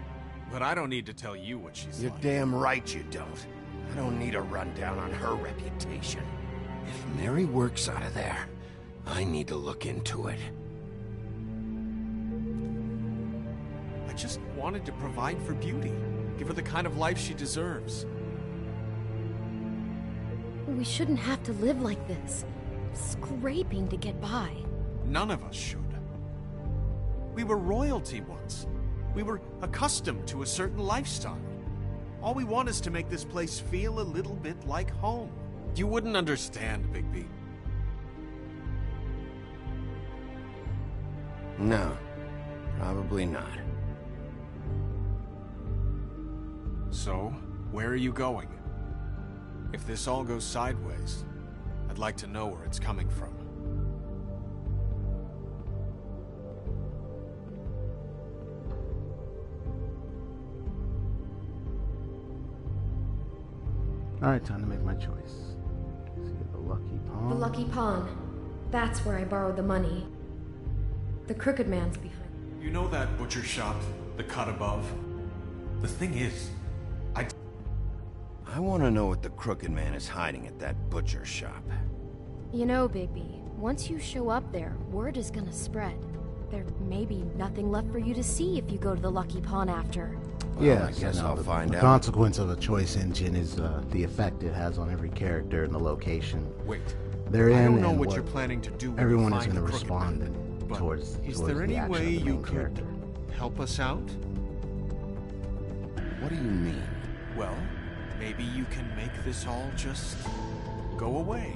But I don't need to tell you what she's You're like. damn right you don't. I don't need a rundown on her reputation. If Mary works out of there, I need to look into it. I just wanted to provide for Beauty. Give her the kind of life she deserves. We shouldn't have to live like this. Scraping to get by. None of us should. We were royalty once. We were accustomed to a certain lifestyle. All we want is to make this place feel a little bit like home. You wouldn't understand, Bigby. No, probably not. So, where are you going? If this all goes sideways, I'd like to know where it's coming from. Alright, time to make my choice. Let's get the Lucky Pawn. The Lucky Pawn. That's where I borrowed the money. The Crooked Man's behind. You know that butcher shop, the cut above? The thing is, I want to know what the Crooked Man is hiding at that butcher shop. You know, Bigby, once you show up there, word is gonna spread. There may be nothing left for you to see if you go to the Lucky Pawn after. Well, Yeah, I guess I'll find the out. consequence of a choice engine is the effect it has on every character and the location. wait. They're I in don't know and what you're planning to do when everyone you is find going to the Crooked respond Man. But towards is the there any action way of the you main could character. help us out? What do you mean? Well, maybe you can make this all just go away.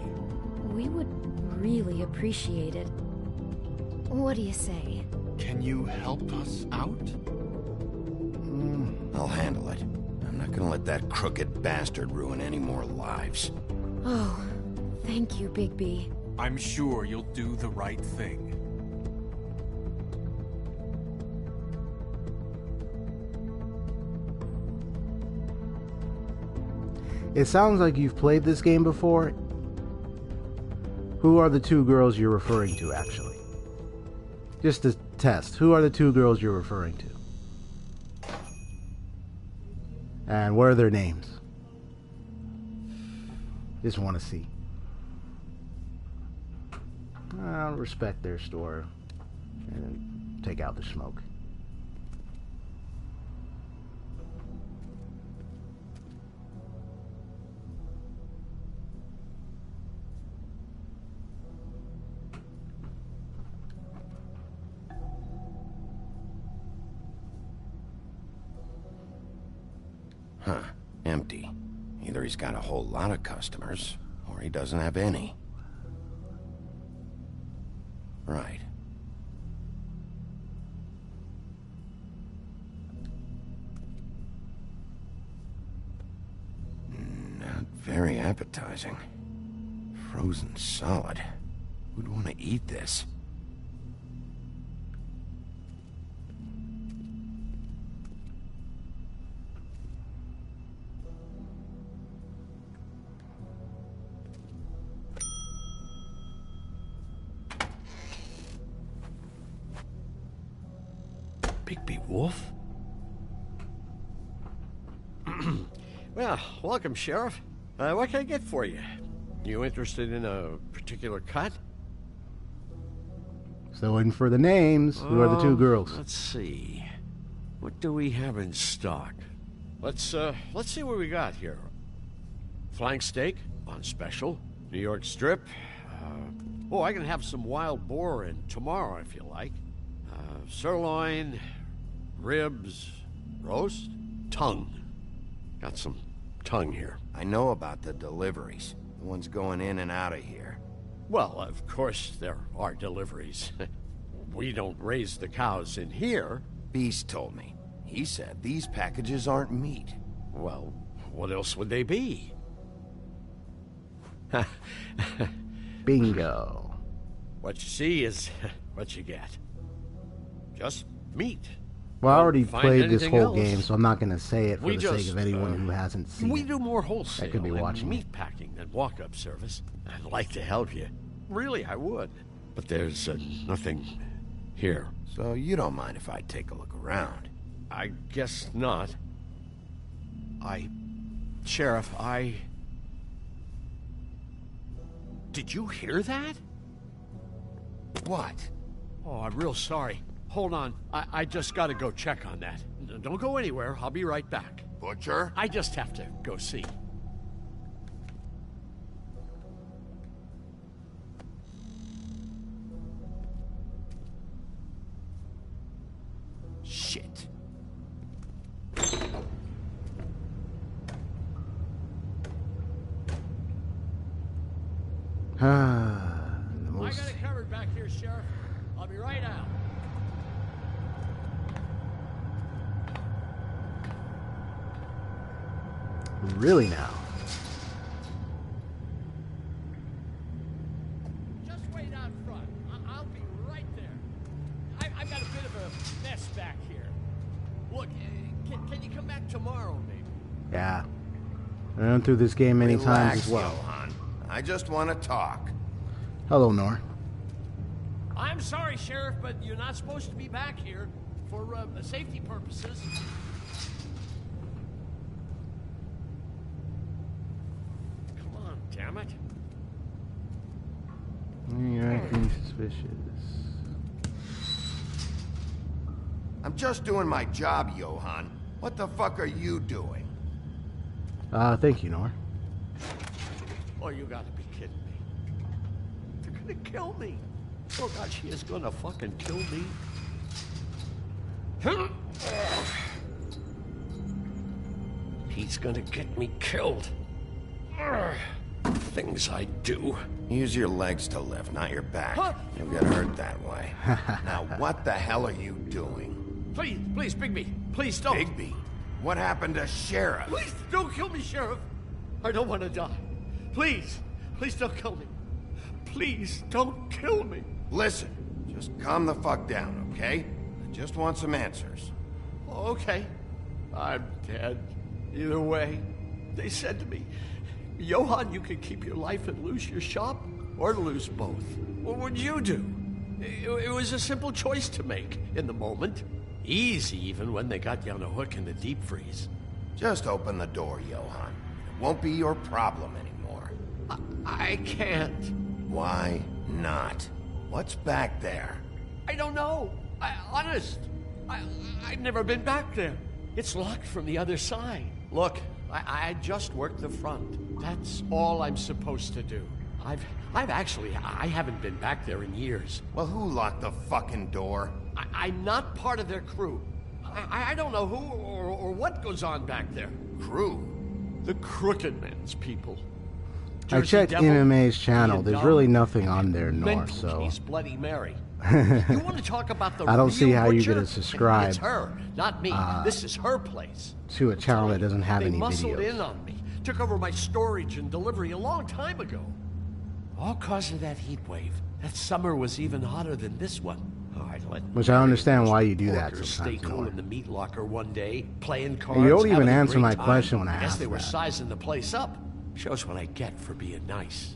We would really appreciate it. What do you say? Can you help us out? I'll handle it. I'm not gonna let that crooked bastard ruin any more lives. Oh, thank you, Bigby. I'm sure you'll do the right thing. It sounds like you've played this game before. Who are the two girls you're referring to, actually? Just to test, who are the two girls you're referring to? And what are their names? Just want to see. I'll respect their store and take out the smoke. Huh. Empty. Either he's got a whole lot of customers, or he doesn't have any. Right. Not very appetizing. Frozen solid. Who'd want to eat this? Bigby Wolf? Well, welcome, Sheriff. What can I get for you? You interested in a particular cut? Still waiting for the names. Who are the two girls? Let's see. What do we have in stock? Let's see what we got here. Flank steak on special. New York strip. I can have some wild boar in tomorrow if you like. Sirloin, ribs, roast, tongue. Got some tongue here. I know about the deliveries. The ones going in and out of here. Well, of course there are deliveries. We don't raise the cows in here. Beast told me. He said these packages aren't meat. Well, what else would they be? Bingo. What you see is what you get. Just meat. Well, I already Find played this anything whole else? game, so I'm not going to say it for We the just, sake of anyone who hasn't seen We it. do more wholesale That could be and watching meat packing than walk-up service. I'd like to help you. Really, I would. But there's nothing here. So you don't mind if I take a look around? I guess not. Sheriff, Did you hear that? What? Oh, I'm real sorry. Hold on. I just gotta go check on that. Don't go anywhere. I'll be right back. Butcher? I just have to go see. Shit. I got it covered back here, Sheriff. I'll be right out. Really now? Just wait out front. I'll be right there. I've got a bit of a mess back here. Look, can you come back tomorrow, maybe? Yeah. I ran through this game many times as well. Johan. I just want to talk. Hello, Nor. I'm sorry, Sheriff, but you're not supposed to be back here for safety purposes. Come on, damn it. You're acting suspicious. I'm just doing my job, Johan. What the fuck are you doing? Thank you, Nor. Oh, you gotta be kidding me. They're gonna kill me. Oh God, she is gonna fucking kill me. He's gonna get me killed. Things I do. Use your legs to lift, not your back. You'll get hurt that way. Now, what the hell are you doing? Please, Bigby. Please don't. Bigby? What happened to Sheriff? Please don't kill me, Sheriff. I don't want to die. Please don't kill me. Please don't kill me. Listen, just calm the fuck down, okay? I just want some answers. Okay. I'm dead. Either way. They said to me, Johan, you can keep your life and lose your shop, or lose both. What would you do? It was a simple choice to make in the moment. Easy, even when they got you on a hook in the deep freeze. Just open the door, Johan. It won't be your problem anymore. I can't. Why not? What's back there? I don't know. Honest. I've never been back there. It's locked from the other side. Look, I just worked the front. That's all I'm supposed to do. I haven't been back there in years. Well, who locked the fucking door? I'm not part of their crew. I don't know who or what goes on back there. Crew? The Crooked Man's people. I checked MMA's channel. There's really nothing on there, Nor, so... Case Bloody Mary. You want to talk about the I don't see how butcher? you're going to subscribe. It's her, not me. This is her place. To a channel that doesn't have any They muscled videos. in on me. Took over my storage and delivery a long time ago. All cause of that heat wave. That summer was even hotter than this one. Oh, Which I understand why you do that Stay sometimes. cool Nor. in the meat locker one day, playing cards. You don't even having a answer great my time. question when I guess ask they were that. sizing the place up. Shows what I get for being nice.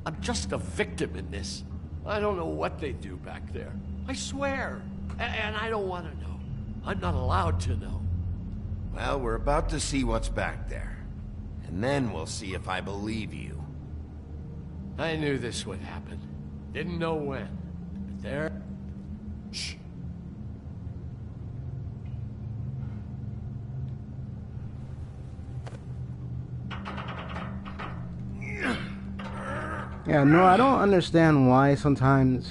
I'm just a victim in this. I don't know what they do back there. I swear. And I don't want to know. I'm not allowed to know. Well, we're about to see what's back there. And then we'll see if I believe you. I knew this would happen. Didn't know when. But there... Shh. Yeah, no, I don't understand why sometimes...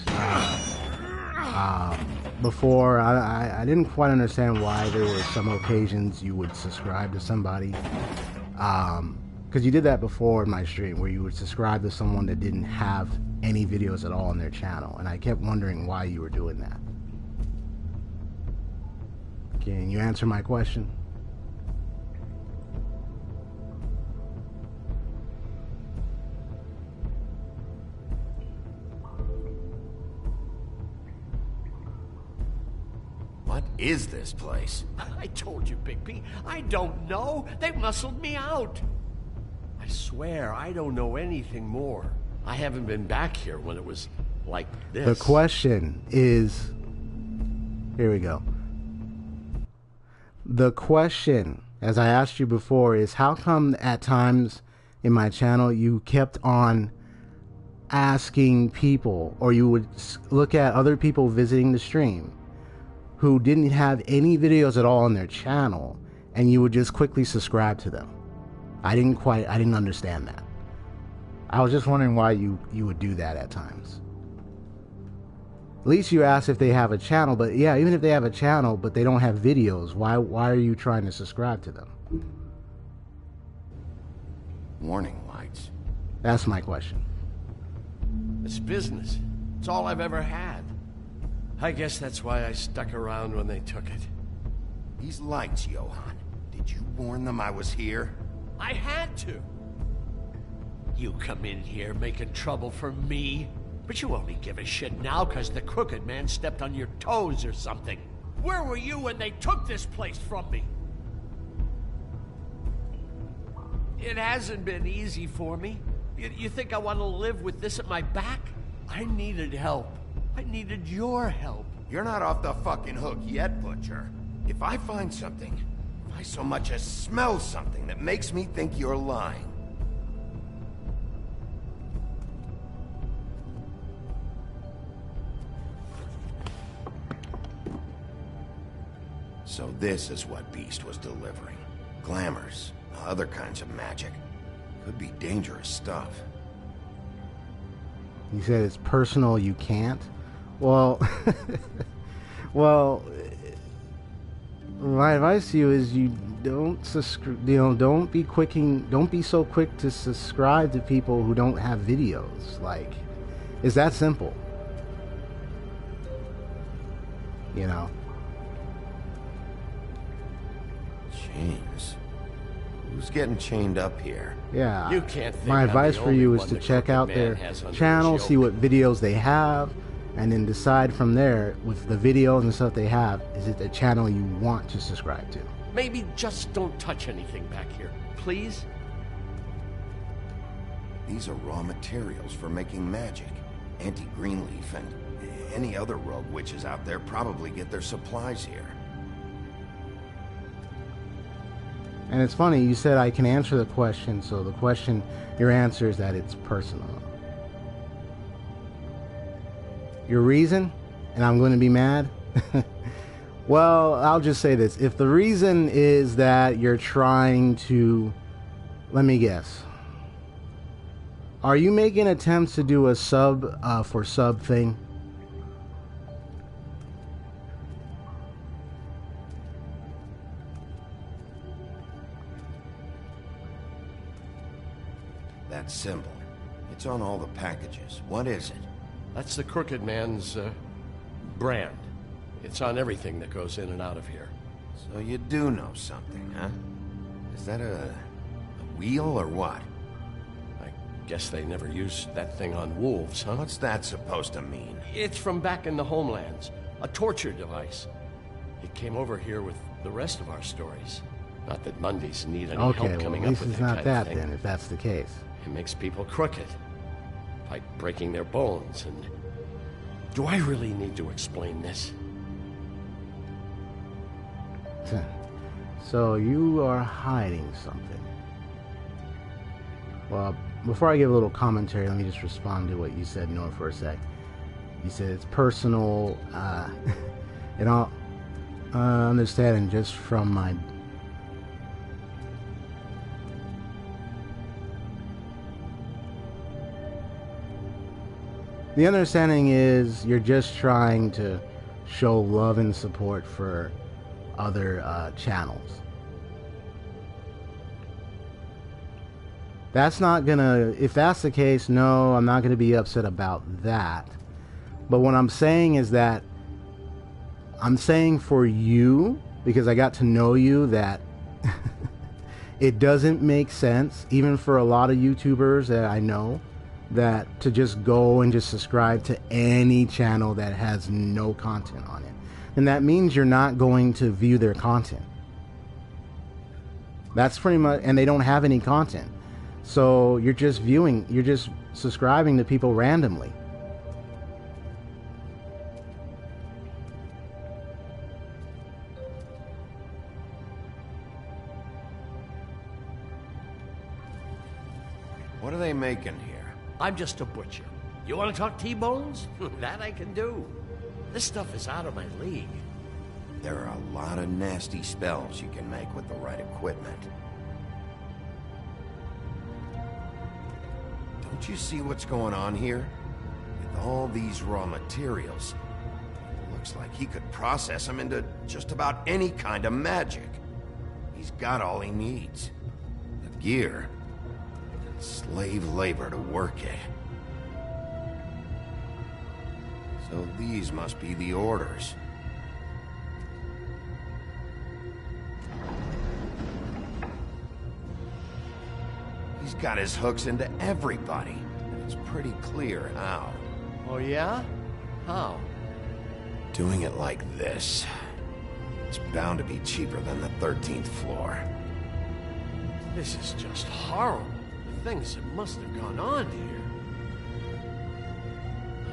before, I didn't quite understand why there were some occasions you would subscribe to somebody. Because you did that before in my stream, where you would subscribe to someone that didn't have any videos at all on their channel. And I kept wondering why you were doing that. Can you answer my question? What is this place? I told you, Bigby. I don't know. They muscled me out. I swear, I don't know anything more. I haven't been back here when it was like this. The question is... Here we go. The question, as I asked you before, is how come at times in my channel you kept on asking people, or you would look at other people visiting the stream who didn't have any videos at all on their channel, and you would just quickly subscribe to them. I didn't understand that. I was just wondering why you would do that at times. At least you asked if they have a channel, but yeah, even if they have a channel but they don't have videos, why are you trying to subscribe to them? Warning lights. That's my question. It's business. It's all I've ever had. I guess that's why I stuck around when they took it. These lights, Johan. Did you warn them I was here? I had to. You come in here making trouble for me, but you only give a shit now because the Crooked Man stepped on your toes or something. Where were you when they took this place from me? It hasn't been easy for me. You think I want to live with this at my back? I needed help. I needed your help. You're not off the fucking hook yet, Butcher. If I find something, if I so much as smell something that makes me think you're lying, so this is what Beast was delivering. Glamours, other kinds of magic. Could be dangerous stuff. You said it's personal, you can't? Well, well, my advice to you is you don't don't be so quick to subscribe to people who don't have videos. Like, it's that simple. You know? Chains. Who's getting chained up here? Yeah. You can't think my I'm advice the for only you is one to the check Crooked out Man their has under channel, his see yoke. what videos they have, and then decide from there, with the videos and stuff they have, is it a channel you want to subscribe to? Maybe just don't touch anything back here, please? These are raw materials for making magic. Auntie Greenleaf and any other rogue witches out there probably get their supplies here. And it's funny, you said I can answer the question, so the question, your answer is that it's personal. Your reason? And I'm going to be mad? Well, I'll just say this. If the reason is that you're trying to... Let me guess. Are you making attempts to do a sub for sub thing? That symbol. It's on all the packages. What is it? That's the Crooked Man's, brand. It's on everything that goes in and out of here. So you do know something, huh? Is that a wheel or what? I guess they never used that thing on wolves, huh? What's that supposed to mean? It's from back in the Homelands. A torture device. It came over here with the rest of our stories. Not that Mondays need any Okay, help well, coming at up least with it's that not kind that of thing. then, if that's the case. It makes people crooked. Like breaking their bones and... Do I really need to explain this? So you are hiding something. Well, before I give a little commentary, let me just respond to what you said, Noah, for a sec. You said it's personal, and I'll understand just from my... The understanding is you're just trying to show love and support for other channels. That's not gonna... If that's the case, no, I'm not gonna be upset about that. But what I'm saying is that I'm saying for you, because I got to know you, that it doesn't make sense, even for a lot of YouTubers that I know, that to just go and just subscribe to any channel that has no content on it. And that means you're not going to view their content. That's pretty much... And they don't have any content. So you're just viewing, you're just subscribing to people randomly. What are they making here? I'm just a butcher. You want to talk T-bones? That I can do. This stuff is out of my league. There are a lot of nasty spells you can make with the right equipment. Don't you see what's going on here? With all these raw materials, it looks like he could process them into just about any kind of magic. He's got all he needs. The gear, and slave labor to work it. So these must be the orders. He's got his hooks into everybody, and it's pretty clear how. Oh yeah? How? Doing it like this. It's bound to be cheaper than the 13th floor. This is just horrible. The things that must have gone on here.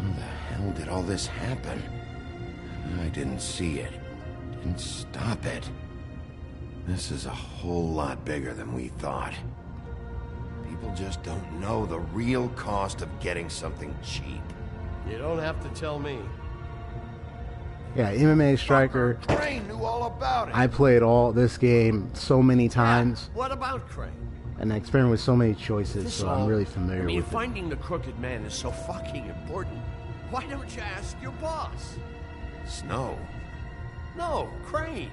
How the hell hell did all this happen? I didn't see it. Didn't stop it. This is a whole lot bigger than we thought. People just don't know the real cost of getting something cheap. You don't have to tell me. Yeah, MMA Striker. Crane knew all about it. I played all this game so many times. What about Crane? And I experimented with so many choices, so I'm really familiar with it. Finding the crooked man is so fucking important. Why don't you ask your boss? Snow? No, Crane.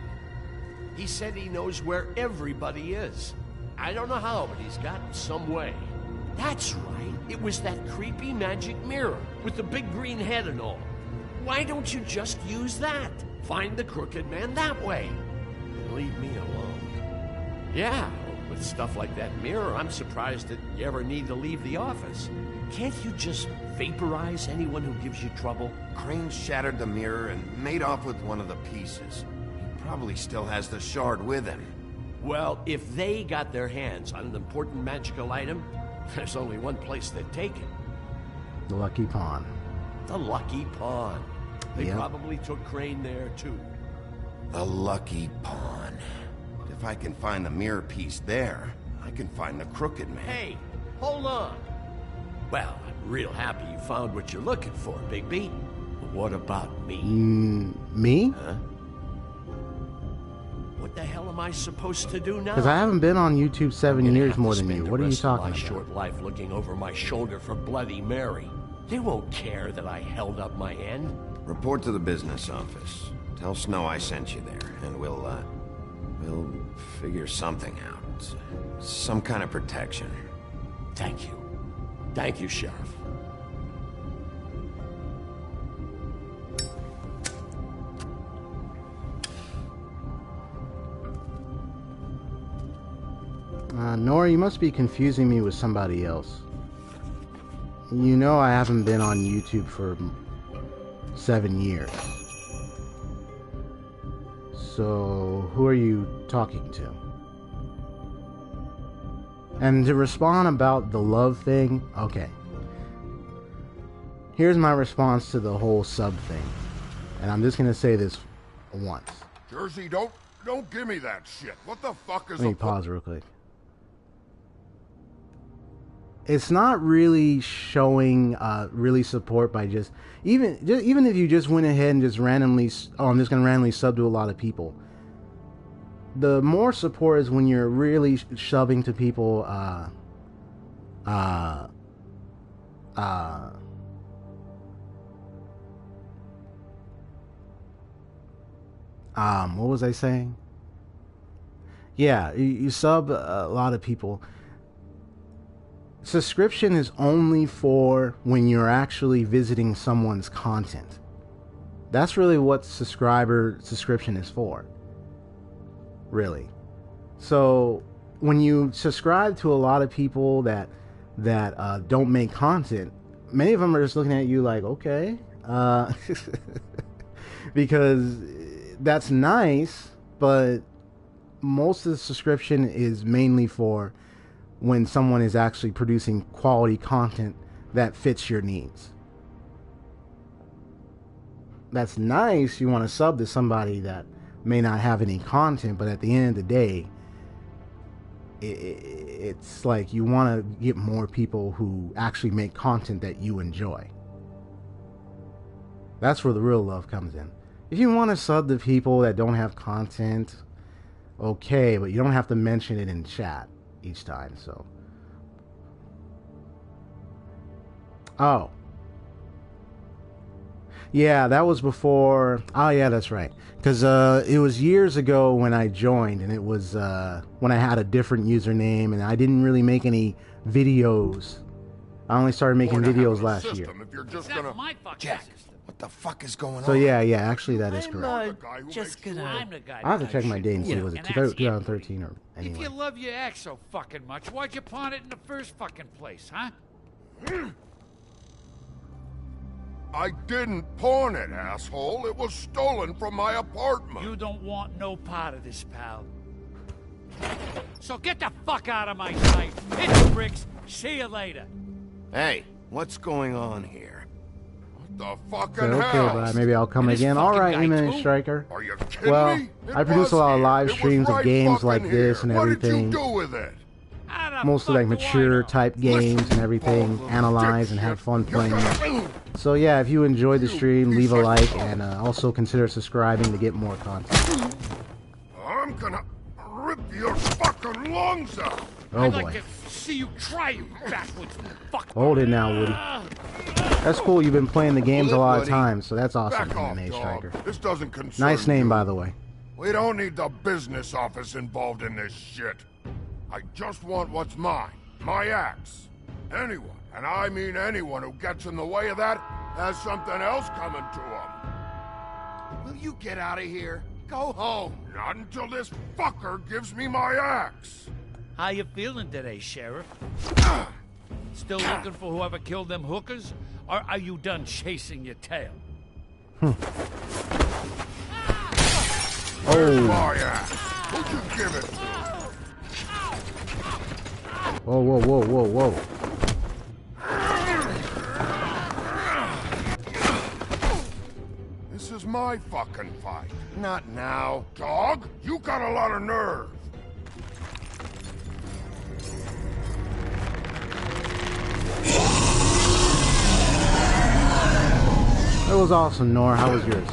He said he knows where everybody is. I don't know how, but he's got some way. That's right. It was that creepy magic mirror with the big green head and all. Why don't you just use that? Find the crooked man that way. And leave me alone. Yeah, with stuff like that mirror, I'm surprised that you ever need to leave the office. Can't you just vaporize anyone who gives you trouble? Crane shattered the mirror and made off with one of the pieces. He probably still has the shard with him. Well, if they got their hands on an important magical item, there's only one place they'd take it. The Lucky Pawn. The Lucky Pawn. They Yep. probably took Crane there, too. The Lucky Pawn. If I can find the mirror piece there, I can find the crooked man. Hey, hold on. Well, I'm real happy you found what you're looking for, Bigby. But what about me? Me? Huh? What the hell am I supposed to do now? Because I haven't been on YouTube 7 I'm gonna years have more to than you. spend the What are you rest of talking my about? short life looking over my shoulder for Bloody Mary. They won't care that I held up my end. Report to the business office. Tell Snow I sent you there, and we'll figure something out. Some kind of protection. Thank you. Thank you, Sheriff. Nora, you must be confusing me with somebody else. You know I haven't been on YouTube for 7 years. So, who are you talking to? And to respond about the love thing, okay. Here's my response to the whole sub thing. And I'm just gonna say this once. Jersey, don't give me that shit. What the fuck is Let me pause real quick. It's not really showing really support by just even if you just went ahead and just randomly, I'm just gonna randomly sub to a lot of people. The more support is when you're really shoving to people. What was I saying? Yeah, you sub a lot of people. Subscription is only for when you're actually visiting someone's content. That's really what subscription is for. Really. So when you subscribe to a lot of people that don't make content, many of them are just looking at you like, okay, because that's nice, but most of the subscription is mainly for when someone is actually producing quality content that fits your needs. That's nice. You want to sub to somebody that may not have any content, but at the end of the day, it's like you want to get more people who actually make content that you enjoy. That's where the real love comes in. If you want to sub to people that don't have content, okay, but you don't have to mention it in chat each time. So yeah, that was before. Oh yeah, that's right, because it was years ago when I joined, and it was when I had a different username, and I didn't really make any videos. I only started making videos last year. If you're just gonna... Jack, what the fuck is going on? So yeah, actually that is correct. Just gonna... I'm the guy. I have to check my date and see was it 2013 or If you anyway. love your ex so fucking much, why'd you pawn it in the first fucking place, huh? I didn't pawn it, asshole. It was stolen from my apartment. You don't want no part of this, pal. So get the fuck out of my sight. Hit the bricks. See you later. Hey, what's going on here? What the fucking So, okay, hell? bro, maybe I'll come again. Alright, Eminent Striker. Are you kidding Well, me? I produce a lot of live streams of games like this and What did you everything. do with it? Mostly like mature type games and everything. Analyze and have fun playing it. So yeah, if you enjoyed the stream, leave a like and also consider subscribing to get more content. I'm gonna rip your fucking lungs out. Oh I'd boy. like to see you try, you backwards fuck. Hold it now, Woody. That's cool, you've been playing the games a lot of Woody. times, so that's awesome, Back off, Eminent dog. Striker. This doesn't concern Nice name, you. by the way. We don't need the business office involved in this shit. I just want what's mine. My axe. Anyone, and I mean anyone who gets in the way of that, has something else coming to them. Will you get out of here? Go home. Not until this fucker gives me my axe. How you feeling today, Sheriff? Still looking for whoever killed them hookers? Or are you done chasing your tail? Where's my axe? Who'd you give it to? Whoa, whoa, whoa, whoa, whoa. This is my fucking fight. Not now. Dog, you got a lot of nerve. That was awesome, Nora. How was yours?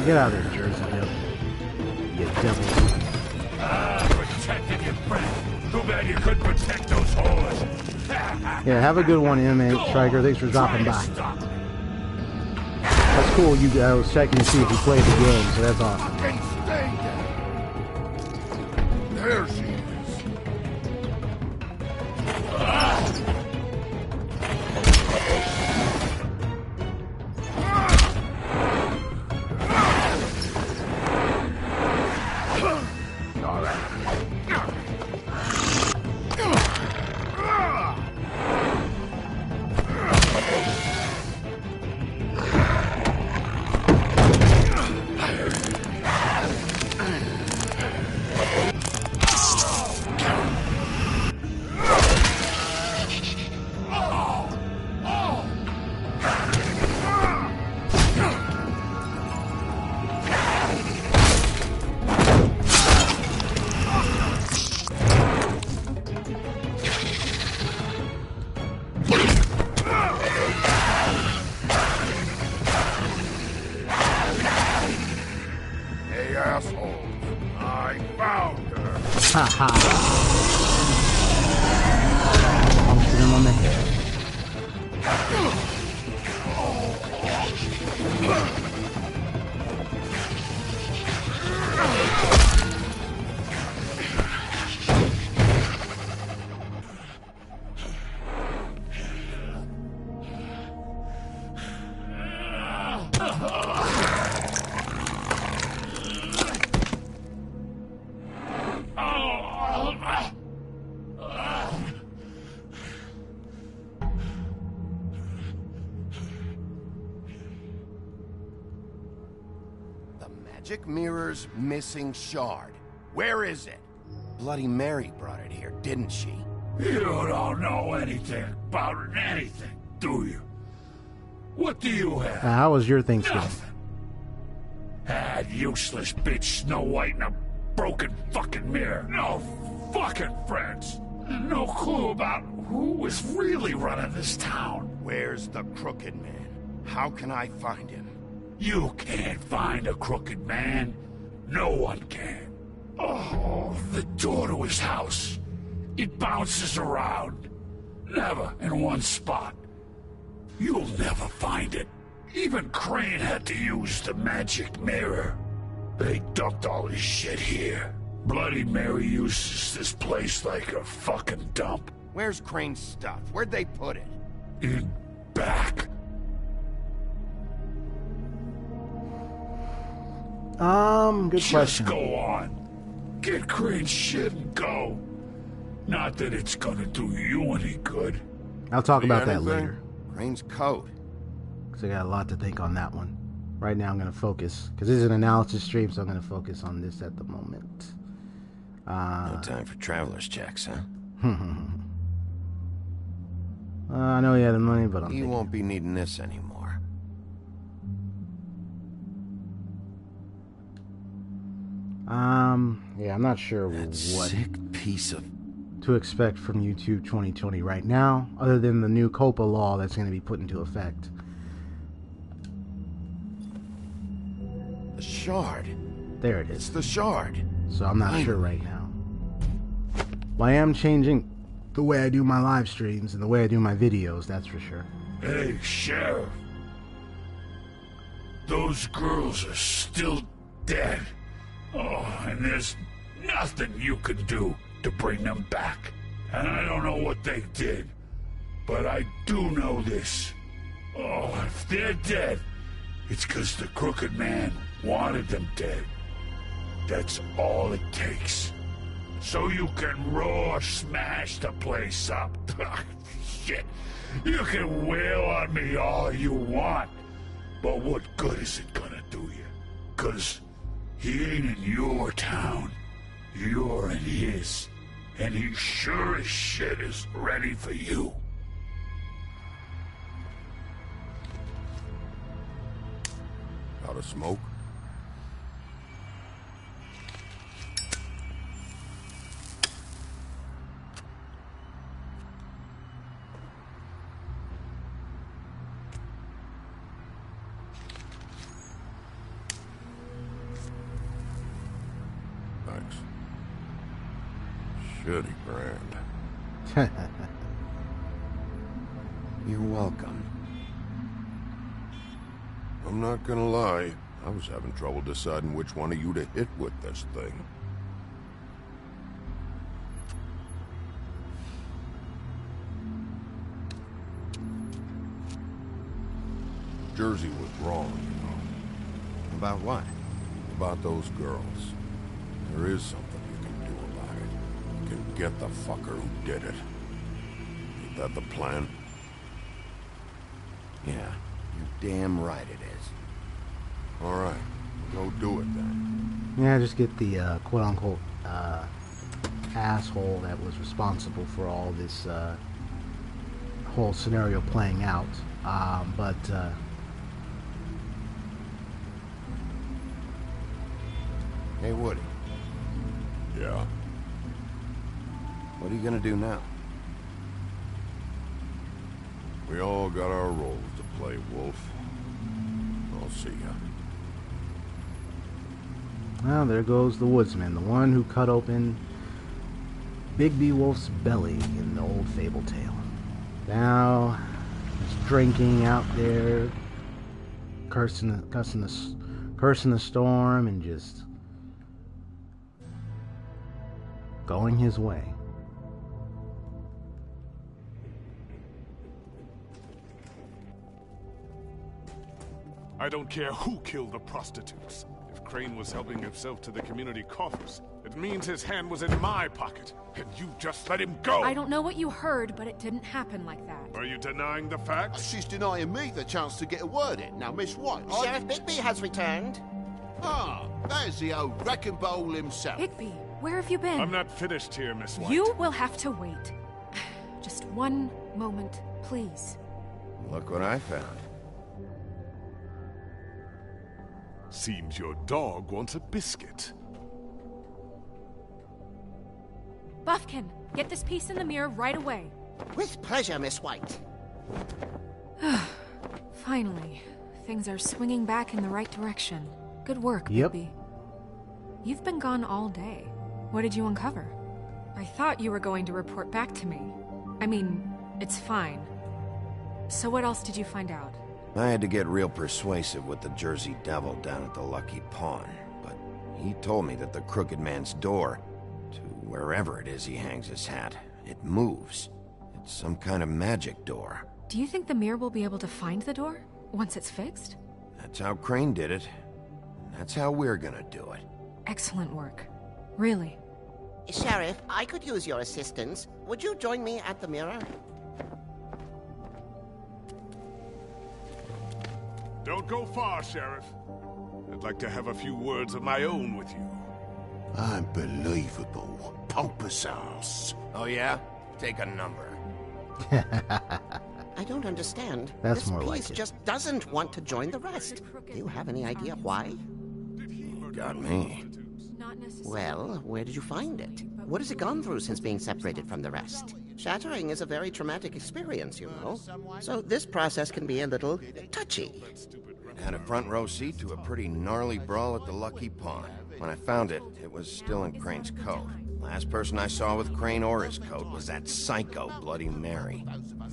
Get out of there, Jersey Devil. You devil. Protected your friend. Too bad you couldn't protect those whores. Yeah, have a good one, Eminent Striker. Thanks for dropping by. That's cool. I was checking to see if you played the game, so that's awesome. Stay there. There she is. Haha. Punctured him on the head. Magic mirror's missing shard. Where is it? Bloody Mary brought it here, didn't she? You don't know anything about anything, do you? What do you have? How was your Thanksgiving? Had useless bitch Snow White and a broken fucking mirror. No fucking friends. No clue about who was really running this town. Where's the crooked man? How can I find him? You can't find a crooked man. No one can. Oh, the door to his house. It bounces around. Never in one spot. You'll never find it. Even Crane had to use the magic mirror. They dumped all his shit here. Bloody Mary uses this place like a fucking dump. Where's Crane's stuff? Where'd they put it? In back. Good question. Just go on. Get Crane's shit and go. Not that it's gonna do you any good. I'll talk about that later. Crane's coat. Because I got a lot to think on that one. Right now I'm going to focus. Because this is an analysis stream, so I'm going to focus on this at the moment. No time for traveler's checks, huh? I know he had the money, but You won't be needing this anymore. Yeah, I'm not sure what sick piece of to expect from YouTube 2020 right now, other than the new COPA law that's going to be put into effect. The shard. There it is. It's the shard. So I'm not sure right now. Well, I am changing the way I do my live streams and the way I do my videos, that's for sure. Hey, Sheriff. Those girls are still dead. Oh, and there's nothing you can do to bring them back. And I don't know what they did, but I do know this. Oh, if they're dead, it's 'cause the Crooked Man wanted them dead. That's all it takes. So you can raw smash the place up. Shit, you can wail on me all you want, but what good is it gonna do you? 'Cause he ain't in your town. You're in his. And he sure as shit is ready for you. Out of smoke? Thanks. Shitty brand. You're welcome. I'm not gonna lie, I was having trouble deciding which one of you to hit with this thing. Jersey was wrong, you know. About what? About those girls. There is something you can do about it. You can get the fucker who did it. Ain't that the plan? Yeah, you're damn right it is. All right, go do it then. Yeah, just get the quote-unquote asshole that was responsible for all this whole scenario playing out. Hey, Woody. Yeah? What are you gonna do now? We all got our roles to play, Wolf. I'll see ya. Well, there goes the woodsman, the one who cut open Bigby Wolf's belly in the old Fabletown. Now, he's drinking out there, cursing the storm, and just going his way. I don't care who killed the prostitutes. If Crane was helping himself to the community coffers, it means his hand was in my pocket, and you just let him go! I don't know what you heard, but it didn't happen like that. Are you denying the facts? She's denying me the chance to get a word in. Now, Miss White, Sheriff Bigby has returned. Ah, there's the old wrecking bowl himself. Bigby, where have you been? I'm not finished here, Miss White. You will have to wait. Just one moment, please. Look what I found. Seems your dog wants a biscuit. Buffkin, get this piece in the mirror right away. With pleasure, Miss White. Finally, things are swinging back in the right direction. Good work, Yep. Bigby. You've been gone all day. What did you uncover? I thought you were going to report back to me. I mean, it's fine. So what else did you find out? I had to get real persuasive with the Jersey Devil down at the Lucky Pawn, but he told me that the Crooked Man's door, to wherever it is he hangs his hat, it moves. It's some kind of magic door. Do you think the mirror will be able to find the door once it's fixed? That's how Crane did it. And that's how we're gonna do it. Excellent work. Really. Sheriff, I could use your assistance. Would you join me at the mirror? Don't go far, Sheriff. I'd like to have a few words of my own with you. Unbelievable. Pompous ass. Oh yeah? Take a number. I don't understand. That's this more piece like it. just doesn't want to join the rest. Do you have any idea why? Got me. Well, where did you find it? What has it gone through since being separated from the rest? Shattering is a very traumatic experience, you know. So this process can be a little touchy. Had a front row seat to a pretty gnarly brawl at the Lucky Pond. When I found it, it was still in Crane's coat. Last person I saw with Crane or his coat was that psycho Bloody Mary.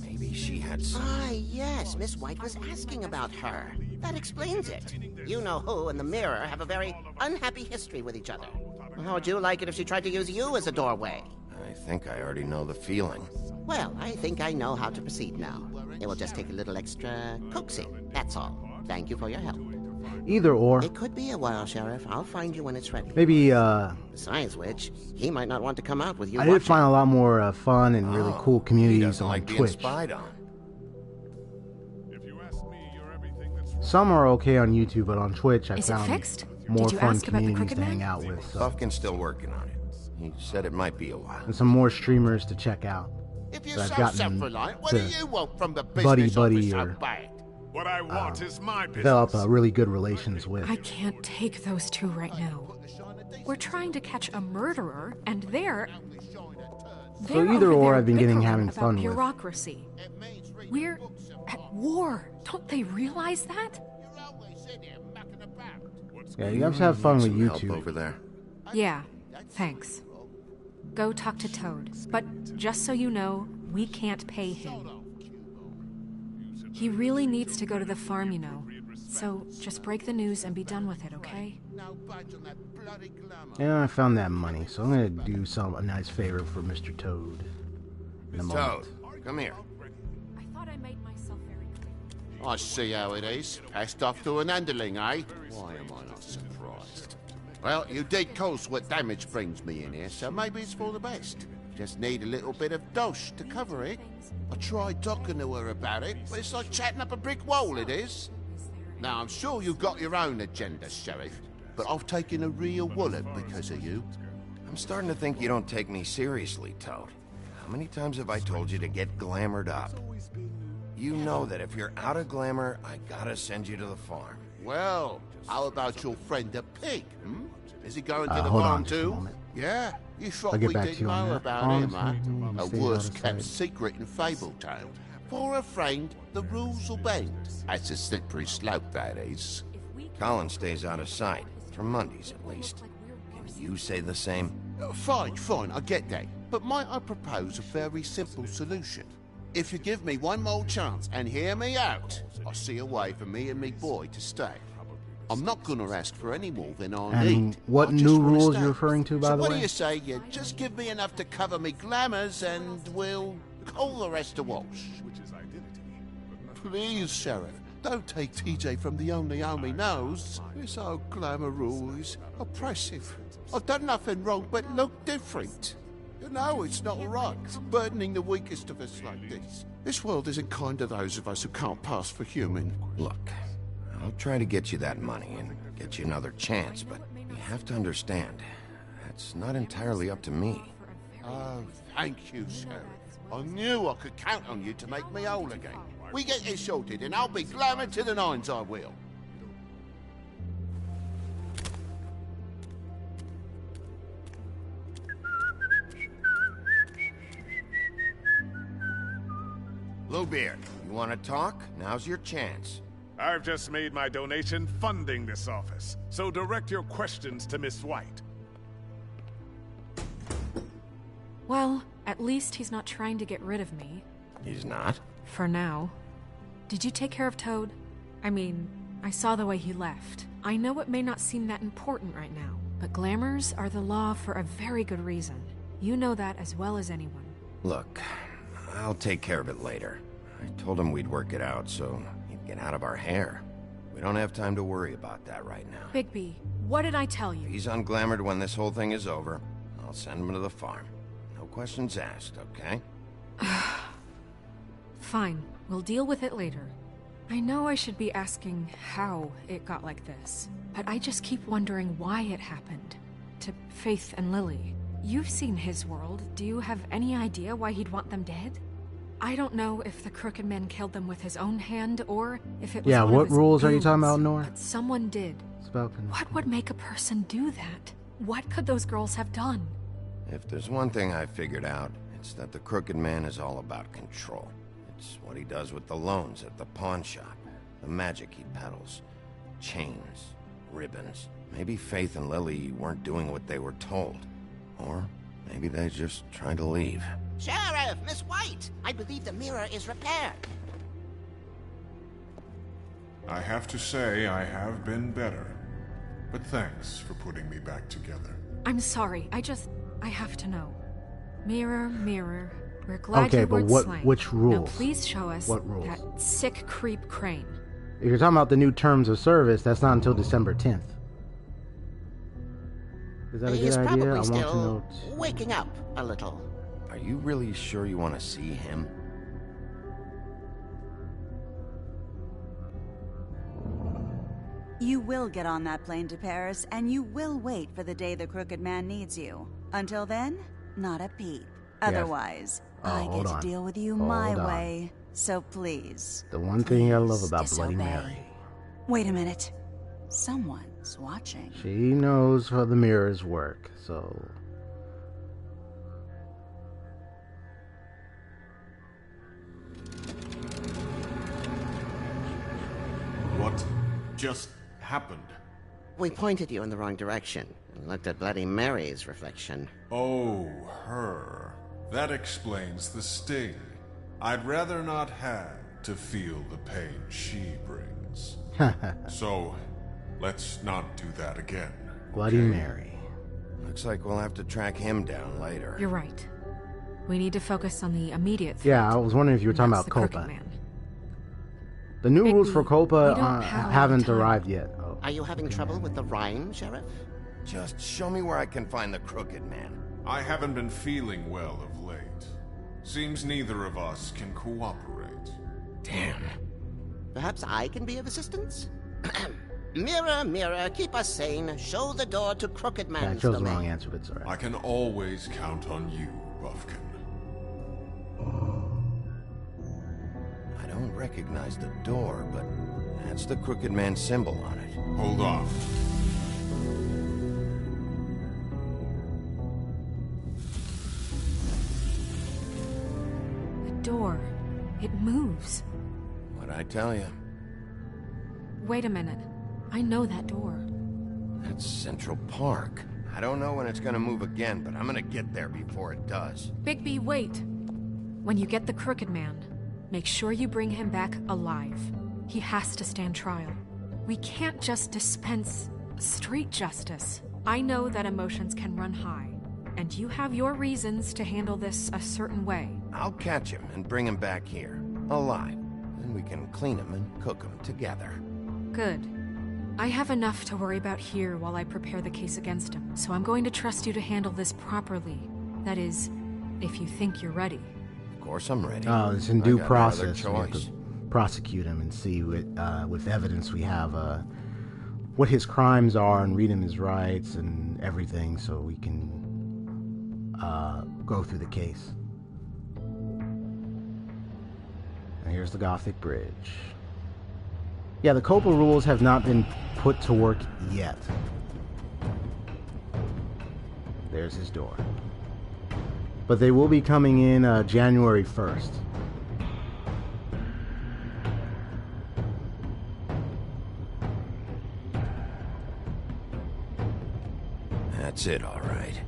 Maybe she had some... Ah, yes, Miss White was asking about her. That explains it. You know who and the Mirror have a very unhappy history with each other. How would you like it if she tried to use you as a doorway? I think I already know the feeling. Well, I think I know how to proceed now. It will just take a little extra coaxing, that's all. Thank you for your help. Either or. It could be a while, Sheriff. I'll find you when it's ready. Maybe, Besides which, he might not want to come out with you. I did find a lot more fun and really cool communities on like being Twitch. spied on. Some are okay on YouTube, but on Twitch I found fixed? more Did you fun ask about the communities Crooked to Man? hang out with. So. Buffkin's still working on it. He said it might be a while. And some more streamers to check out. If you're that so I've gotten self-reliant, what to do you want from the buddy business buddy office or so bad? What I want is my business. develop really good relations with. I can't take those two right now. We're trying to catch a murderer, and they're either over or there I've been bickering having about fun with. bureaucracy. We're at war. Don't they realize that? Yeah, you have to have fun with Some help YouTube. over there. Yeah, thanks. Go talk to Toad. But just so you know, we can't pay him. He really needs to go to the farm, you know. So just break the news and be done with it, okay? Yeah, I found that money, so I'm gonna do a nice favor for Mr. Toad. In a moment. Toad, come here. I thought I made myself very clear. I see how it is. Passed off to an underling, eh? Why am I not surprised? Well, you did cause what damage brings me in here, so maybe it's for the best. Just need a little bit of dosh to cover it. I tried talking to her about it, but it's like chatting up a brick wall, it is. Now, I'm sure you've got your own agenda, Sheriff, but I've taken a real wallet because of you. I'm starting to think you don't take me seriously, Toad. How many times have I told you to get glamoured up? You know that if you're out of glamour, I gotta send you to the farm. Well, how about your friend the pig, hmm? Is he going to the hold farm on just a too? moment. Yeah, you thought I'll get we back to didn't you on know that. about Oh, him, sorry, huh? you A stay worst-kept outside. secret in Fabletown. For a friend, the rules will bend. That's a slippery slope, that is. Colin stays out of sight. For Mondays, at least. Can you say the same? Fine, I get that. But might I propose a very simple solution? If you give me one more chance and hear me out, I'll see a way for me and me boy to stay. I'm not gonna ask for any more than I need. And what I just new wanna rules stay. you're referring to, by So the what way? do you say you just give me enough to cover me glamours and we'll call the rest a wash? Please, Sheriff, don't take TJ from the only homie knows. This old glamour rule is oppressive. I've done nothing wrong but look different. You know it's not right, burdening the weakest of us like this. This world isn't kind to those of us who can't pass for human. Look, I'll try to get you that money and get you another chance, but you have to understand, that's not entirely up to me. Oh, thank you, Sheriff. I knew I could count on you to make me whole again. We get this sorted and I'll be glamour to the nines, I will. Bluebeard, you want to talk? Now's your chance. I've just made my donation funding this office, so direct your questions to Miss White. Well, at least he's not trying to get rid of me. He's not? For now. Did you take care of Toad? I mean, I saw the way he left. I know it may not seem that important right now, but glamours are the law for a very good reason. You know that as well as anyone. Look, I'll take care of it later. I told him we'd work it out, so he'd get out of our hair. We don't have time to worry about that right now. Bigby, what did I tell you? If he's unglamored when this whole thing is over, I'll send him to the farm. No questions asked, okay? Fine, we'll deal with it later. I know I should be asking how it got like this, but I just keep wondering why it happened. to Faith and Lily. You've seen his world. Do you have any idea why he'd want them dead? I don't know if the Crooked Man killed them with his own hand or if it was Yeah, one what of his rules are you talking goons, about, Nora? But someone did. Spoken. What would make a person do that? What could those girls have done? If there's one thing I figured out, it's that the Crooked Man is all about control. It's what he does with the loans at the pawn shop, the magic he peddles, chains, ribbons. Maybe Faith and Lily weren't doing what they were told. Or maybe they just tried to leave. Sheriff, Miss White, I believe the mirror is repaired. I have to say I have been better. But thanks for putting me back together. I'm sorry, I have to know. Mirror, mirror, we're glad Okay, you but weren't slain. which rules? Now please show us What rules? that sick creep Crane. If you're talking about the new terms of service, that's not until December 10th. Is that a He's good idea? probably I want to still know. waking up a little. Are you really sure you want to see him? You will get on that plane to Paris, and you will wait for the day the Crooked Man needs you. Until then, not a peep. Otherwise, I get to deal with you my way. So please. The one thing I love about Bloody Mary. Wait a minute. Someone's watching. She knows how the mirrors work, so... What just happened? We pointed you in the wrong direction and looked at Bloody Mary's reflection. Oh, her. That explains the sting. I'd rather not have to feel the pain she brings. So, let's not do that again. Bloody Mary. Looks like we'll have to track him down later. You're right. We need to focus on the immediate threat. Yeah, I was wondering if you were talking about That's the Crooked Copa. Man. The new rules for Copa we don't have a lot of haven't time. arrived yet. Oh, Are you having trouble with the rhyme, Sheriff? Just show me where I can find the Crooked Man. I haven't been feeling well of late. Seems neither of us can cooperate. Damn. Perhaps I can be of assistance? Mirror, mirror, keep us sane. Show the door to Crooked yeah, I Man's chose the domain. wrong answer, but it's alright. I can always count on you, Buffkin. I don't recognize the door, but that's the Crooked Man symbol on it. Hold on. The door. It moves. What'd I tell you? Wait a minute. I know that door. That's Central Park. I don't know when it's gonna move again, but I'm gonna get there before it does. Bigby, wait. When you get the Crooked Man, make sure you bring him back alive. He has to stand trial. We can't just dispense street justice. I know that emotions can run high, and you have your reasons to handle this a certain way. I'll catch him and bring him back here, alive. Then we can clean him and cook him together. Good. I have enough to worry about here while I prepare the case against him, so I'm going to trust you to handle this properly. That is, if you think you're ready. Of course I'm ready. Oh, it's in I due got no other process. We have choice. to prosecute him and see with evidence we have what his crimes are and read him his rights and everything so we can go through the case. And here's the Gothic Bridge. Yeah, the Copa rules have not been put to work yet. There's his door. But they will be coming in January 1st. That's it, all right.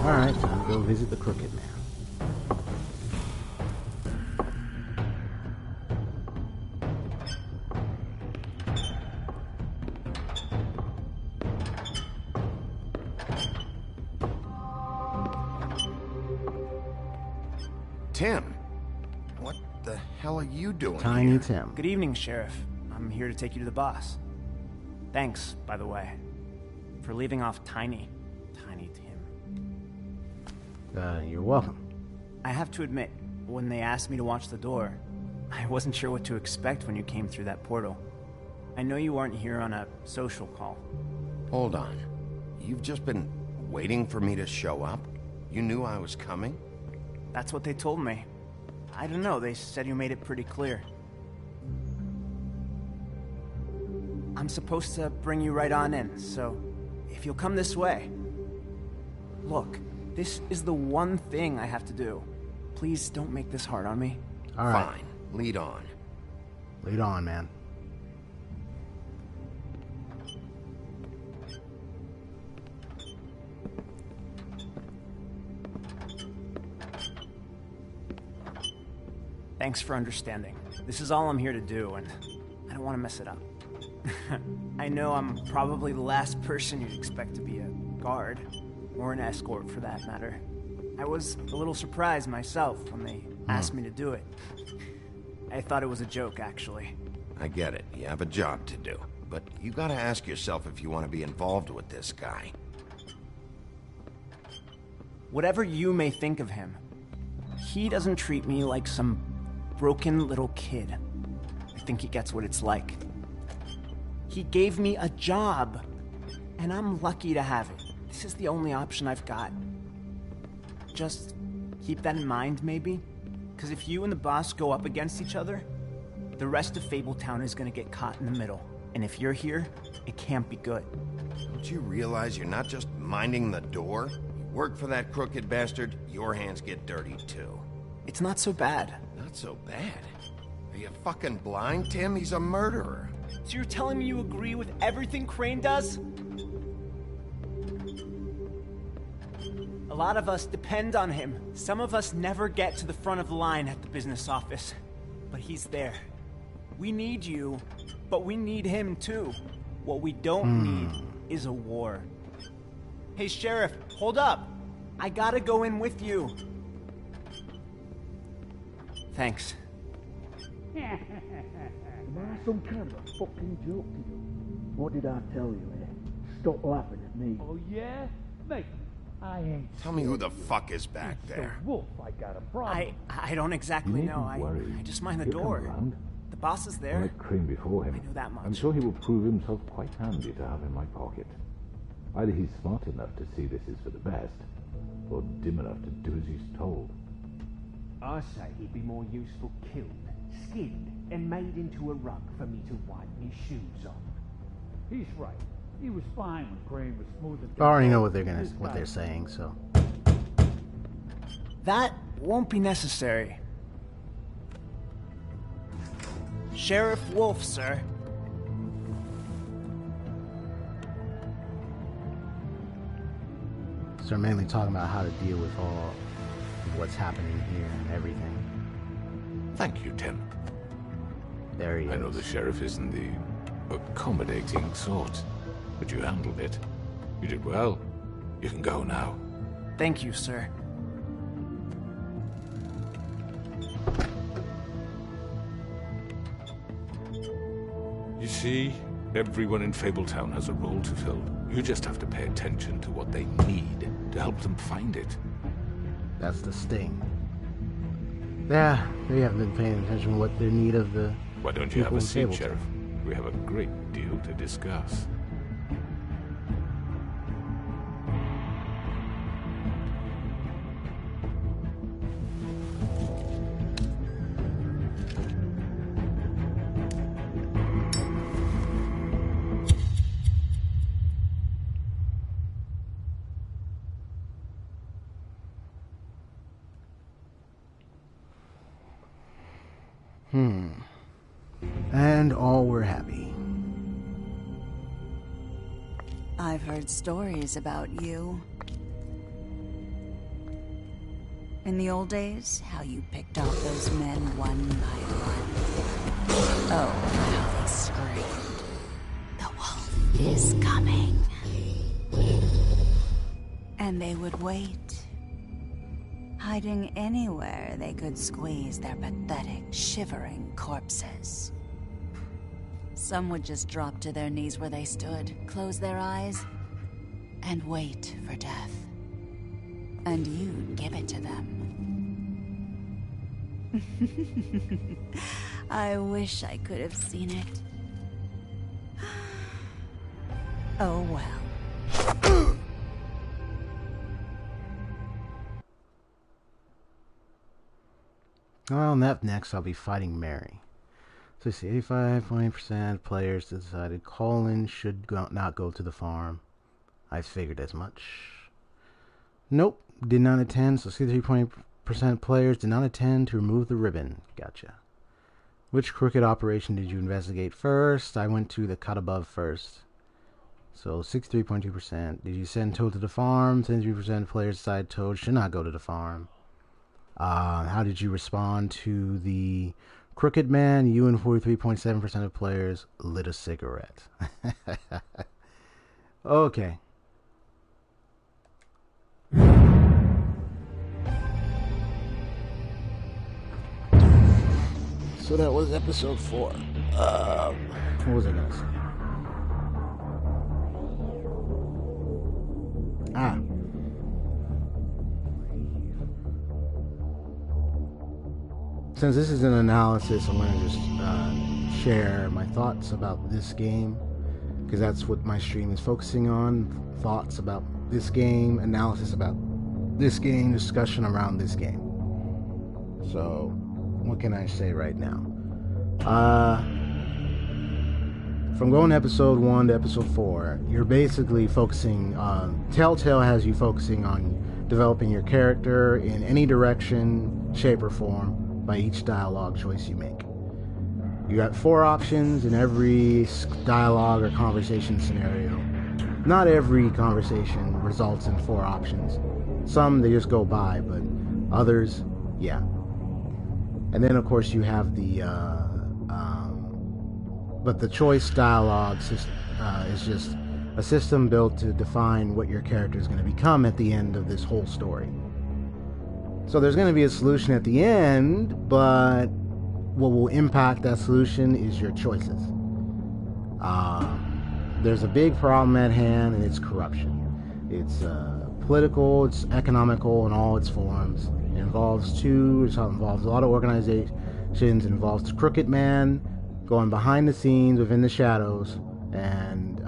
Alright, time to go visit the Crooked Man. Tim, what the hell are you doing Tiny here? Tim. Good evening, Sheriff. I'm here to take you to the boss. Thanks, by the way. for leaving off Tiny Tim. You're welcome. I have to admit, when they asked me to watch the door, I wasn't sure what to expect when you came through that portal. I know you aren't here on a social call. Hold on. You've just been waiting for me to show up? You knew I was coming? That's what they told me. I don't know, they said you made it pretty clear. I'm supposed to bring you right on in, so if you'll come this way. Look, this is the one thing I have to do. Please don't make this hard on me. All right. Fine. Lead on. Lead on, man. Thanks for understanding. This is all I'm here to do, and I don't want to mess it up. I know I'm probably the last person you'd expect to be a guard, or an escort for that matter. I was a little surprised myself when they asked me to do it. I thought it was a joke, actually. I get it. You have a job to do. But you gotta ask yourself if you want to be involved with this guy. Whatever you may think of him, he doesn't treat me like some broken little kid. I think he gets what it's like. He gave me a job, and I'm lucky to have it. This is the only option I've got. Just keep that in mind, maybe? Because if you and the boss go up against each other, the rest of Fabletown is gonna get caught in the middle. And if you're here, it can't be good. Don't you realize you're not just minding the door? You work for that crooked bastard, your hands get dirty too. It's not so bad. Not so bad? Are you fucking blind, Tim? He's a murderer. So you're telling me you agree with everything Crane does? A lot of us depend on him. Some of us never get to the front of the line at the business office. But he's there. We need you, but we need him too. What we don't need is a war. Hey, Sheriff, hold up. I gotta go in with you. Thanks. Am I some kind of a fucking joke to you? What did I tell you, eh? Stop laughing at me. Oh, yeah? Mate, I ain't... Tell me who the fuck is back there. Wolf, I got a problem. I don't exactly know. I just mind the door. The boss is there. I met Crane before him. I know that much. I'm sure he will prove himself quite handy to have in my pocket. Either he's smart enough to see this is for the best, or dim enough to do as he's told. I say he'd be more useful killed, skinned, and made into a rug for me to wipe me shoes on. He's right. He was fine when Crane was smoothing. I already know what they're saying, so. That won't be necessary. Sheriff Wolf, sir. So they're mainly talking about how to deal with all of what's happening here and everything. Thank you, Tim. There he is. I know the sheriff isn't the accommodating sort, but you handled it. You did well. You can go now. Thank you, sir. You see, everyone in Fabletown has a role to fill. You just have to pay attention to what they need to help them find it. That's the sting. Yeah, they haven't been paying attention to what they need of the. Why don't you have a seat, Sheriff? We have a great deal to discuss. And all were happy. I've heard stories about you. In the old days, how you picked off those men one by one. Oh, how they screamed. The wolf is coming. And they would wait, hiding anywhere they could squeeze their pathetic, shivering corpses. Some would just drop to their knees where they stood, close their eyes, and wait for death. And you give it to them. I wish I could have seen it. Oh well. Well, up next I'll be fighting Mary. So see, 85.20% of players decided Colin should not go to the farm. I figured as much. Nope, did not attend. So 63% of players did not attend to remove the ribbon. Gotcha. Which crooked operation did you investigate first? I went to the cut above first. So 63.2%. Did you send Toad to the farm? 73% of players decided Toad should not go to the farm. How did you respond to the crooked man? You and 43.7% of players lit a cigarette. Okay. So that was episode 4. What was I gonna say? Since this is an analysis, I'm going to just share my thoughts about this game, because that's what my stream is focusing on. Thoughts about this game, analysis about this game, discussion around this game. So, what can I say right now? From going episode 1 to episode 4, you're basically focusing on... Telltale has you focusing on developing your character in any direction, shape, or form by each dialogue choice you make. You got 4 options in every dialogue or conversation scenario. Not every conversation results in 4 options. Some, they just go by, but others, yeah. And then, of course, you have the... but the choice dialogue system is just a system built to define what your character is going to become at the end of this whole story. So there's going to be a solution at the end, but what will impact that solution is your choices. There's a big problem at hand, and it's corruption. It's political, it's economical in all its forms. It involves it involves a lot of organizations. It involves the crooked man going behind the scenes within the shadows and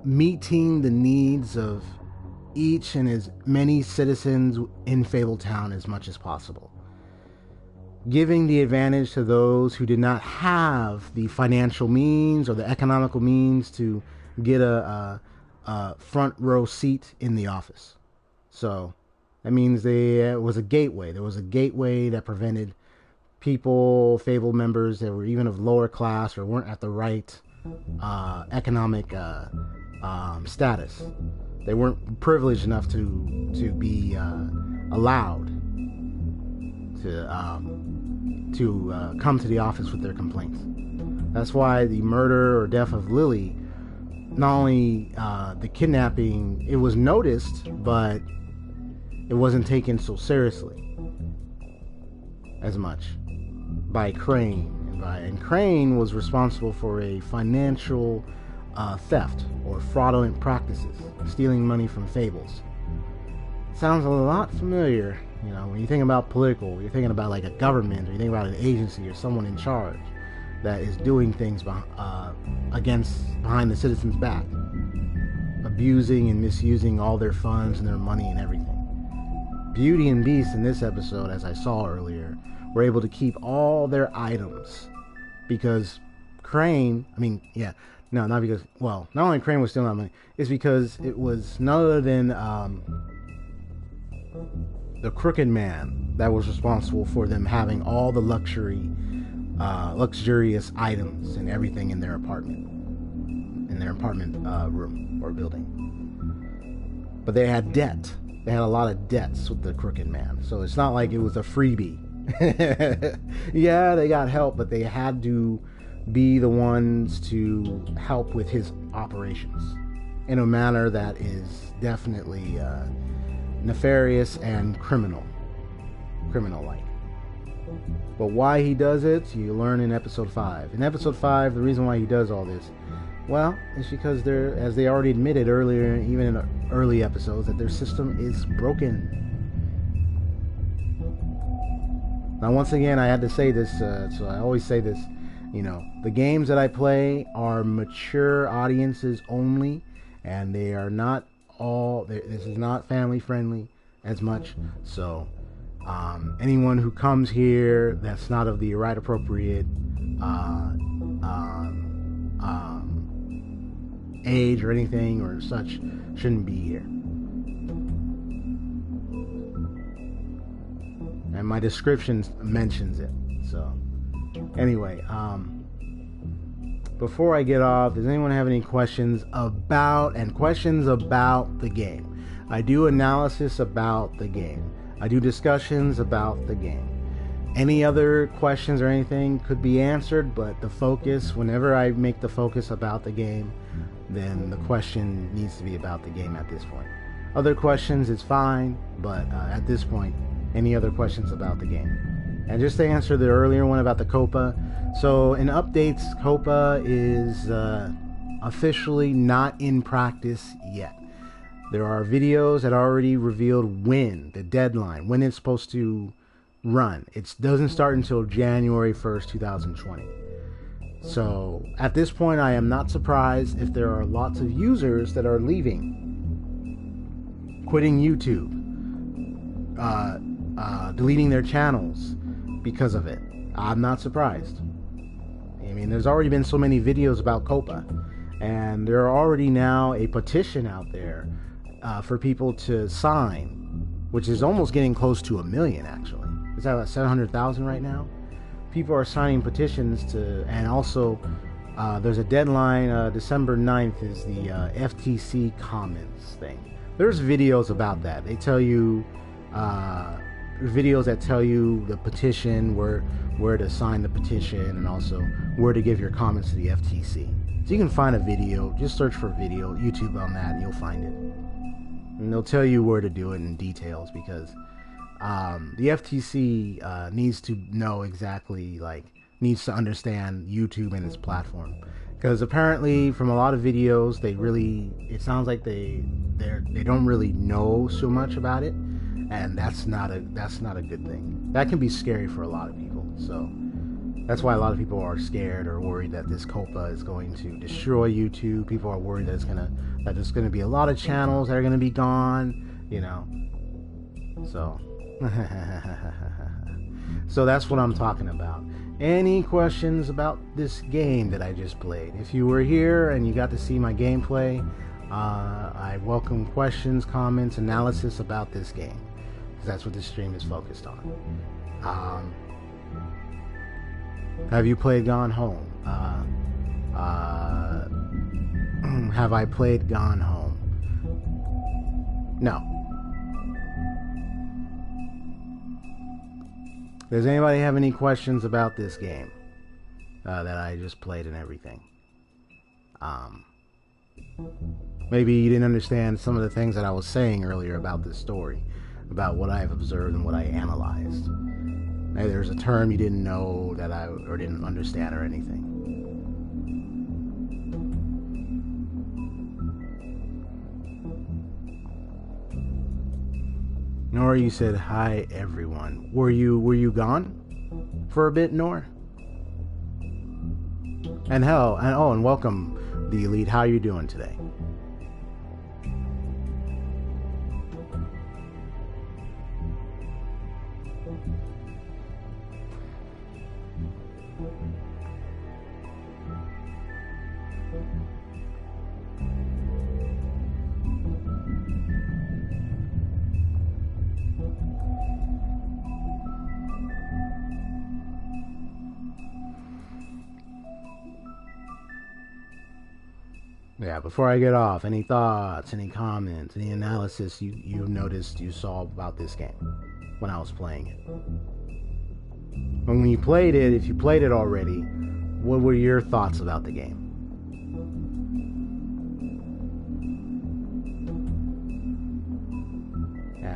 meeting the needs of each and as many citizens in Fabletown as much as possible. Giving the advantage to those who did not have the financial means or the economical means to get a front row seat in the office. So that means there was a gateway. There was a gateway that prevented people, Fable members that were even of lower class or weren't at the right economic status. They weren't privileged enough to be allowed to come to the office with their complaints. That's why the murder or death of Lily, not only the kidnapping, it was noticed, but it wasn't taken so seriously as much by Crane. And Crane was responsible for a financial theft or fraudulent practices, stealing money from Fables. Sounds a lot familiar, you know, when you think about political, you're thinking about like a government, or you think about an agency or someone in charge that is doing things behind the citizens' back, abusing and misusing all their funds and their money and everything. Beauty and Beast in this episode, as I saw earlier, were able to keep all their items because Crane, not only Crane was stealing that money, it's because it was none other than the crooked man that was responsible for them having all the luxurious items and everything in their apartment room or building. But they had debt. They had a lot of debts with the crooked man, so it's not like it was a freebie. Yeah, they got help, but they had to be the ones to help with his operations in a manner that is definitely nefarious and criminal-like. But why he does it, you learn in episode 5. In episode 5, the reason why he does all this, well, it's because they're, as they already admitted earlier, even in early episodes, that their system is broken. Now, once again, I had to say this, so I always say this, you know, the games that I play are mature audiences only, and they are not all, this is not family friendly as much, so anyone who comes here that's not of the right appropriate age or anything or such shouldn't be here. And my description mentions it. So anyway, before I get off, does anyone have any questions about the game? I do analysis about the game. I do discussions about the game. Any other questions or anything could be answered, but the focus, whenever I make the focus about the game, then the question needs to be about the game at this point. Other questions is fine, but at this point, any other questions about the game? And just to answer the earlier one about the Copa, so in updates, Copa is officially not in practice yet. There are videos that already revealed when, the deadline, when it's supposed to run. It doesn't start until January 1st, 2020. So at this point, I am not surprised if there are lots of users that are leaving, quitting YouTube, deleting their channels because of it. I'm not surprised. I mean, there's already been so many videos about Copa, and there are already now a petition out there for people to sign, which is almost getting close to 1 million, actually. It's at 700,000 right now. People are signing petitions to, and also there's a deadline, December 9th is the FTC comments thing. There's videos about that. They tell you, videos that tell you the petition, where to sign the petition, and also where to give your comments to the FTC. So you can find a video, just search for video, YouTube on that, and you'll find it. And they'll tell you where to do it in details, because the FTC needs to know exactly, needs to understand YouTube and its platform. Because apparently, from a lot of videos, it sounds like they don't really know so much about it, and that's not a good thing. That can be scary for a lot of people. So that's why a lot of people are scared or worried that this Copa is going to destroy YouTube. People are worried that there's gonna be a lot of channels that are gonna be gone, you know. So so that's what I'm talking about. Any questions about this game that I just played? If you were here and you got to see my gameplay, I welcome questions, comments, analysis about this game, because that's what this stream is focused on. Have you played Gone Home? Have I played Gone Home? No. Does anybody have any questions about this game that I just played and everything? Maybe you didn't understand some of the things that I was saying earlier about this story, about what I've observed and what I analyzed. Maybe there's a term you didn't know that or didn't understand or anything. Nora, you said hi everyone. Were you gone for a bit, Nora? And welcome, the Elite. How are you doing today? Yeah, before I get off, any thoughts, any comments, any analysis you noticed you saw about this game when I was playing it? When you played it, if you played it already, what were your thoughts about the game?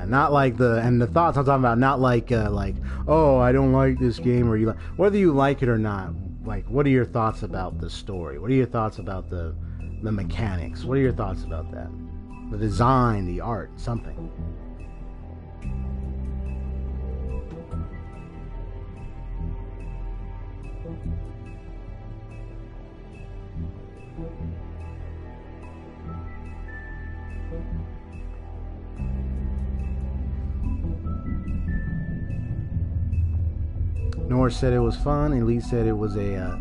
Yeah, not like the thoughts I'm talking about, not like, oh, I don't like this game, or whether you like it or not, like, what are your thoughts about the story? What are your thoughts about the mechanics? What are your thoughts about that? The design, the art, something. Nor said it was fun. Elite said it was a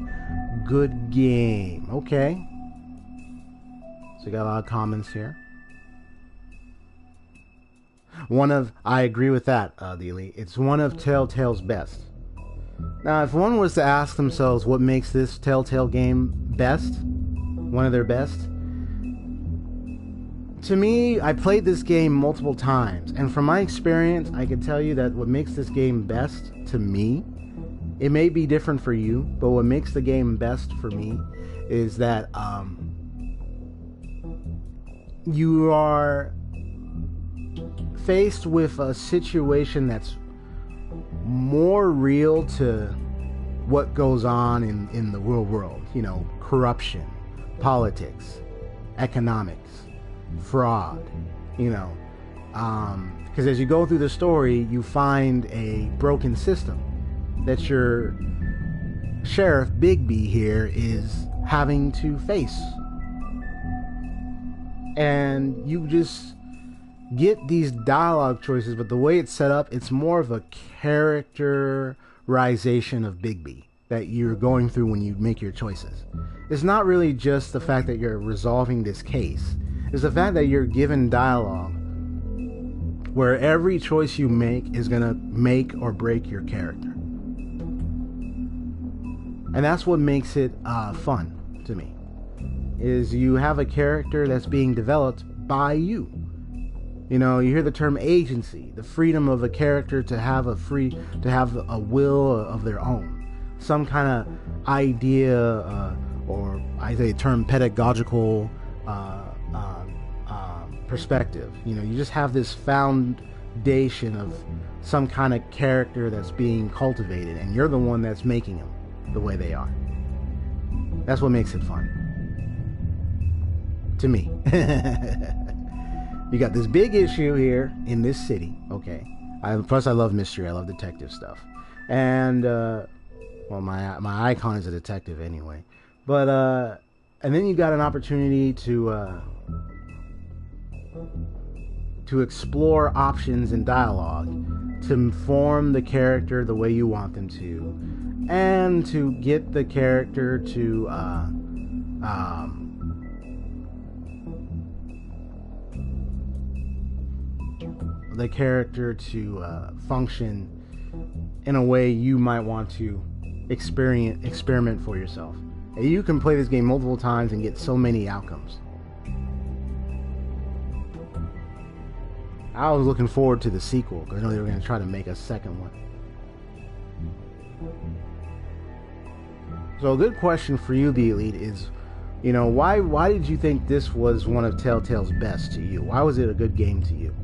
good game. Okay. So we got a lot of comments here. I agree with that, the Elite. It's one of Telltale's best. Now, if one was to ask themselves what makes this Telltale game best, one of their best, to me, I played this game multiple times, and from my experience, I can tell you that what makes this game best to me, it may be different for you, but what makes the game best for me is that you are faced with a situation that's more real to what goes on in the real world. You know, corruption, politics, economics, fraud, you know. Because as you go through the story, you find a broken system that your sheriff, Bigby, here is having to face. And you just get these dialogue choices, but the way it's set up, it's more of a characterization of Bigby that you're going through when you make your choices. It's not really just the fact that you're resolving this case. It's the fact that you're given dialogue where every choice you make is going to make or break your character. And that's what makes it fun to me, is you have a character that's being developed by you. You know, you hear the term agency, the freedom of a character to have a will of their own, some kind of idea, or I say term pedagogical perspective. You know, you just have this foundation of some kind of character that's being cultivated, and you're the one that's making them the way they are. That's what makes it fun to me. You got this big issue here in this city, okay. Plus I love mystery, I love detective stuff. And, well, my icon is a detective anyway. But, and then you got an opportunity to explore options in dialogue, to form the character the way you want them to, and to get the character to, function in a way you might want to experiment for yourself. And you can play this game multiple times and get so many outcomes. I was looking forward to the sequel because I know they were going to try to make a second one. So a good question for you, the Elite, is, you know, why did you think this was one of Telltale's best to you? Why was it a good game to you?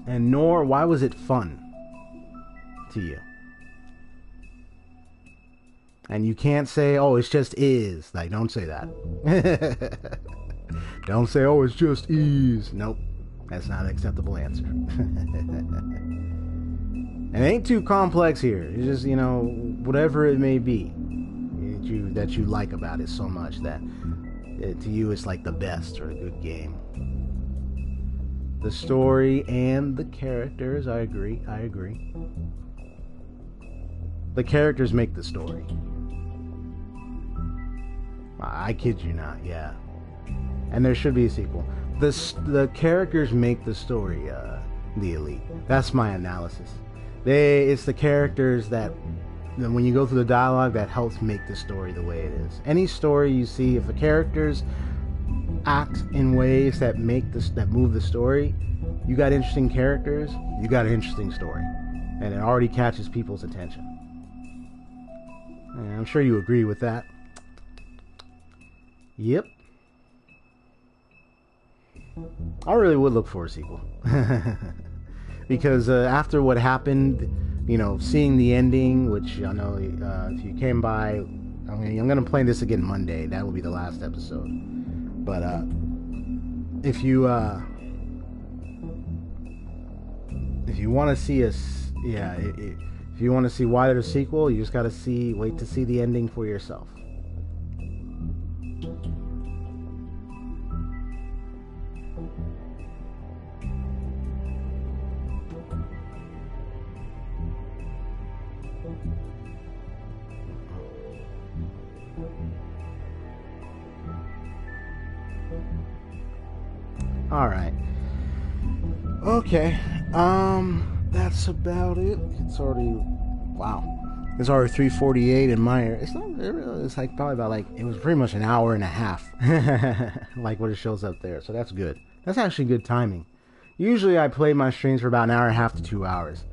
And nor, why was it fun to you? And you can't say, oh, it's just is. Like, don't say that. Don't say, oh, it's just is. Nope. That's not an acceptable answer. It ain't too complex here. It's just, you know, whatever it may be that you like about it so much that to you it's like the best or a good game. The story and the characters, I agree. The characters make the story. I kid you not, yeah. And there should be a sequel. The characters make the story, the Elite. That's my analysis. It's the characters that, when you go through the dialogue, that helps make the story the way it is. Any story you see, if the characters act in ways that move the story, you got interesting characters, you got an interesting story, and it already catches people's attention. And I'm sure you agree with that. Yep. I really would look for a sequel. Because after what happened, you know, seeing the ending, which I know if you came by, I'm going to play this again Monday. That will be the last episode. But if you want to see if you want to see why there's a sequel, you just got to wait to see the ending for yourself. All right. Okay. That's about it. It's already 3:48 in Meyer. It's not really, it's like probably about it was pretty much an hour and a half. Like what it shows up there. So that's good. That's actually good timing. Usually I play my streams for about an hour and a half to 2 hours.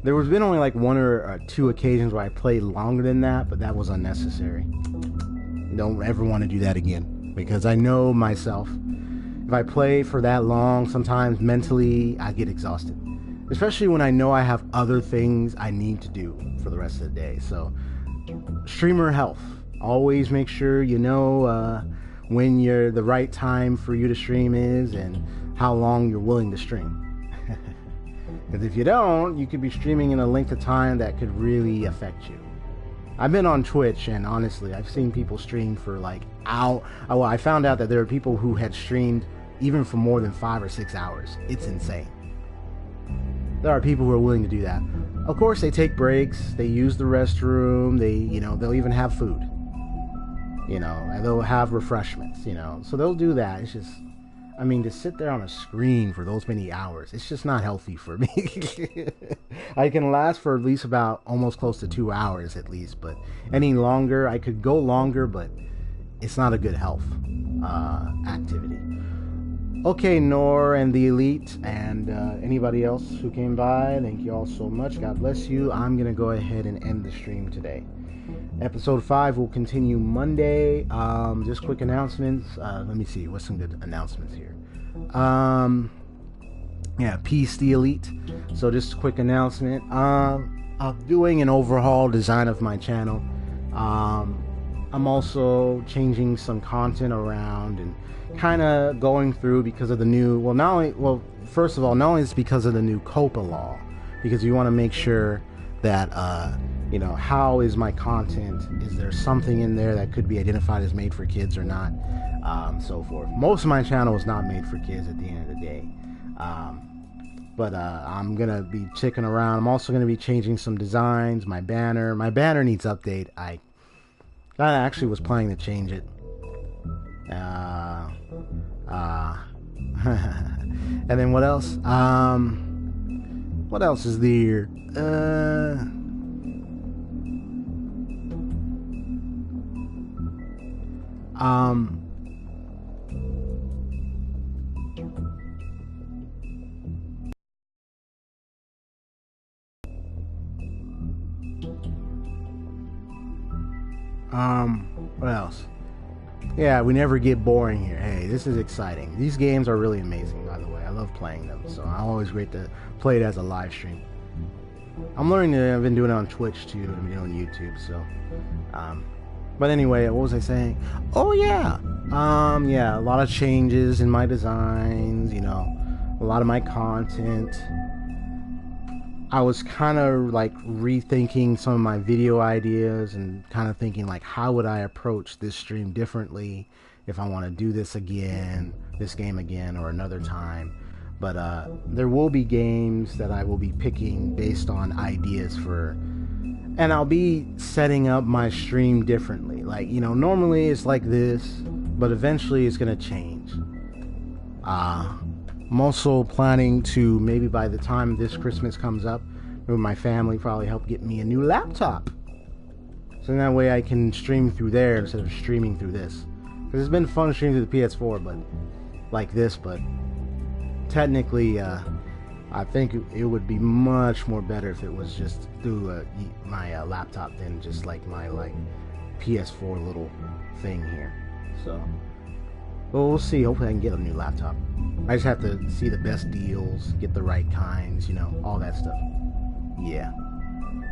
There was been only one or two occasions where I played longer than that, but that was unnecessary. Don't ever want to do that again, because I know myself. If I play for that long, sometimes mentally I get exhausted. Especially when I know I have other things I need to do for the rest of the day. So, streamer health. Always make sure you know when the right time for you to stream is and how long you're willing to stream. Because if you don't, you could be streaming in a length of time that could really affect you. I've been on Twitch, and honestly, I've seen people stream for I found out that there are people who had streamed even for more than 5 or 6 hours. It's insane. There are people who are willing to do that. Of course, they take breaks, they use the restroom, they'll even have food. And they'll have refreshments, So they'll do that. It's just, to sit there on a screen for those many hours, it's just not healthy for me. I can last for at least about almost close to 2 hours at least, but any longer, I could go longer, but it's not a good health activity. Okay, Nor and the Elite and anybody else who came by, thank you all so much. God bless you. I'm going to go ahead and end the stream today. Episode 5 will continue Monday. Just quick announcements. Let me see. What's some good announcements here? Peace the Elite. So just a quick announcement. I'm doing an overhaul design of my channel. I'm also changing some content around and kind of going through because of the new, first of all, not only is it because of the new COPA law, because you want to make sure that, how is my content? Is there something in there that could be identified as made for kids or not? So forth. Most of my channel is not made for kids at the end of the day. But I'm going to be checking around. I'm also going to be changing some designs. My banner needs update. I actually was planning to change it. And then what else? What else is there? What else? Yeah, we never get boring here. Hey, this is exciting. These games are really amazing, by the way. I love playing them, so I'm always great to play it as a live stream. I'm learning to, I've been doing it on Twitch too, and I've been doing YouTube, so, but anyway, what was I saying? Oh yeah, a lot of changes in my designs, a lot of my content. I was kind of rethinking some of my video ideas and kind of thinking how would I approach this stream differently if I want to do this game again, or another time. But there will be games that I will be picking based on ideas and I'll be setting up my stream differently. Normally it's like this, but eventually it's going to change. I'm also planning to, maybe by the time this Christmas comes up, with my family, probably help get me a new laptop. So that way I can stream through there instead of streaming through this. Because it's been fun streaming through the PS4, but like this, but technically, I think it would be much more better if it was just through my laptop than just my PS4 little thing here. So, Well, we'll see. Hopefully I can get a new laptop. I just have to see the best deals, get the right kinds, you know, all that stuff. Yeah.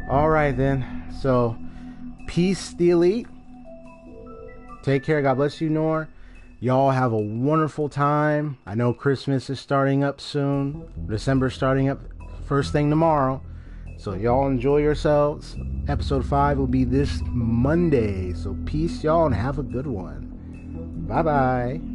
Alright then. So, peace, the elite. Take care. God bless you, Nor. Y'all have a wonderful time. I know Christmas is starting up soon. December's starting up first thing tomorrow. So y'all enjoy yourselves. Episode 5 will be this Monday. So peace, y'all, and have a good one. Bye-bye.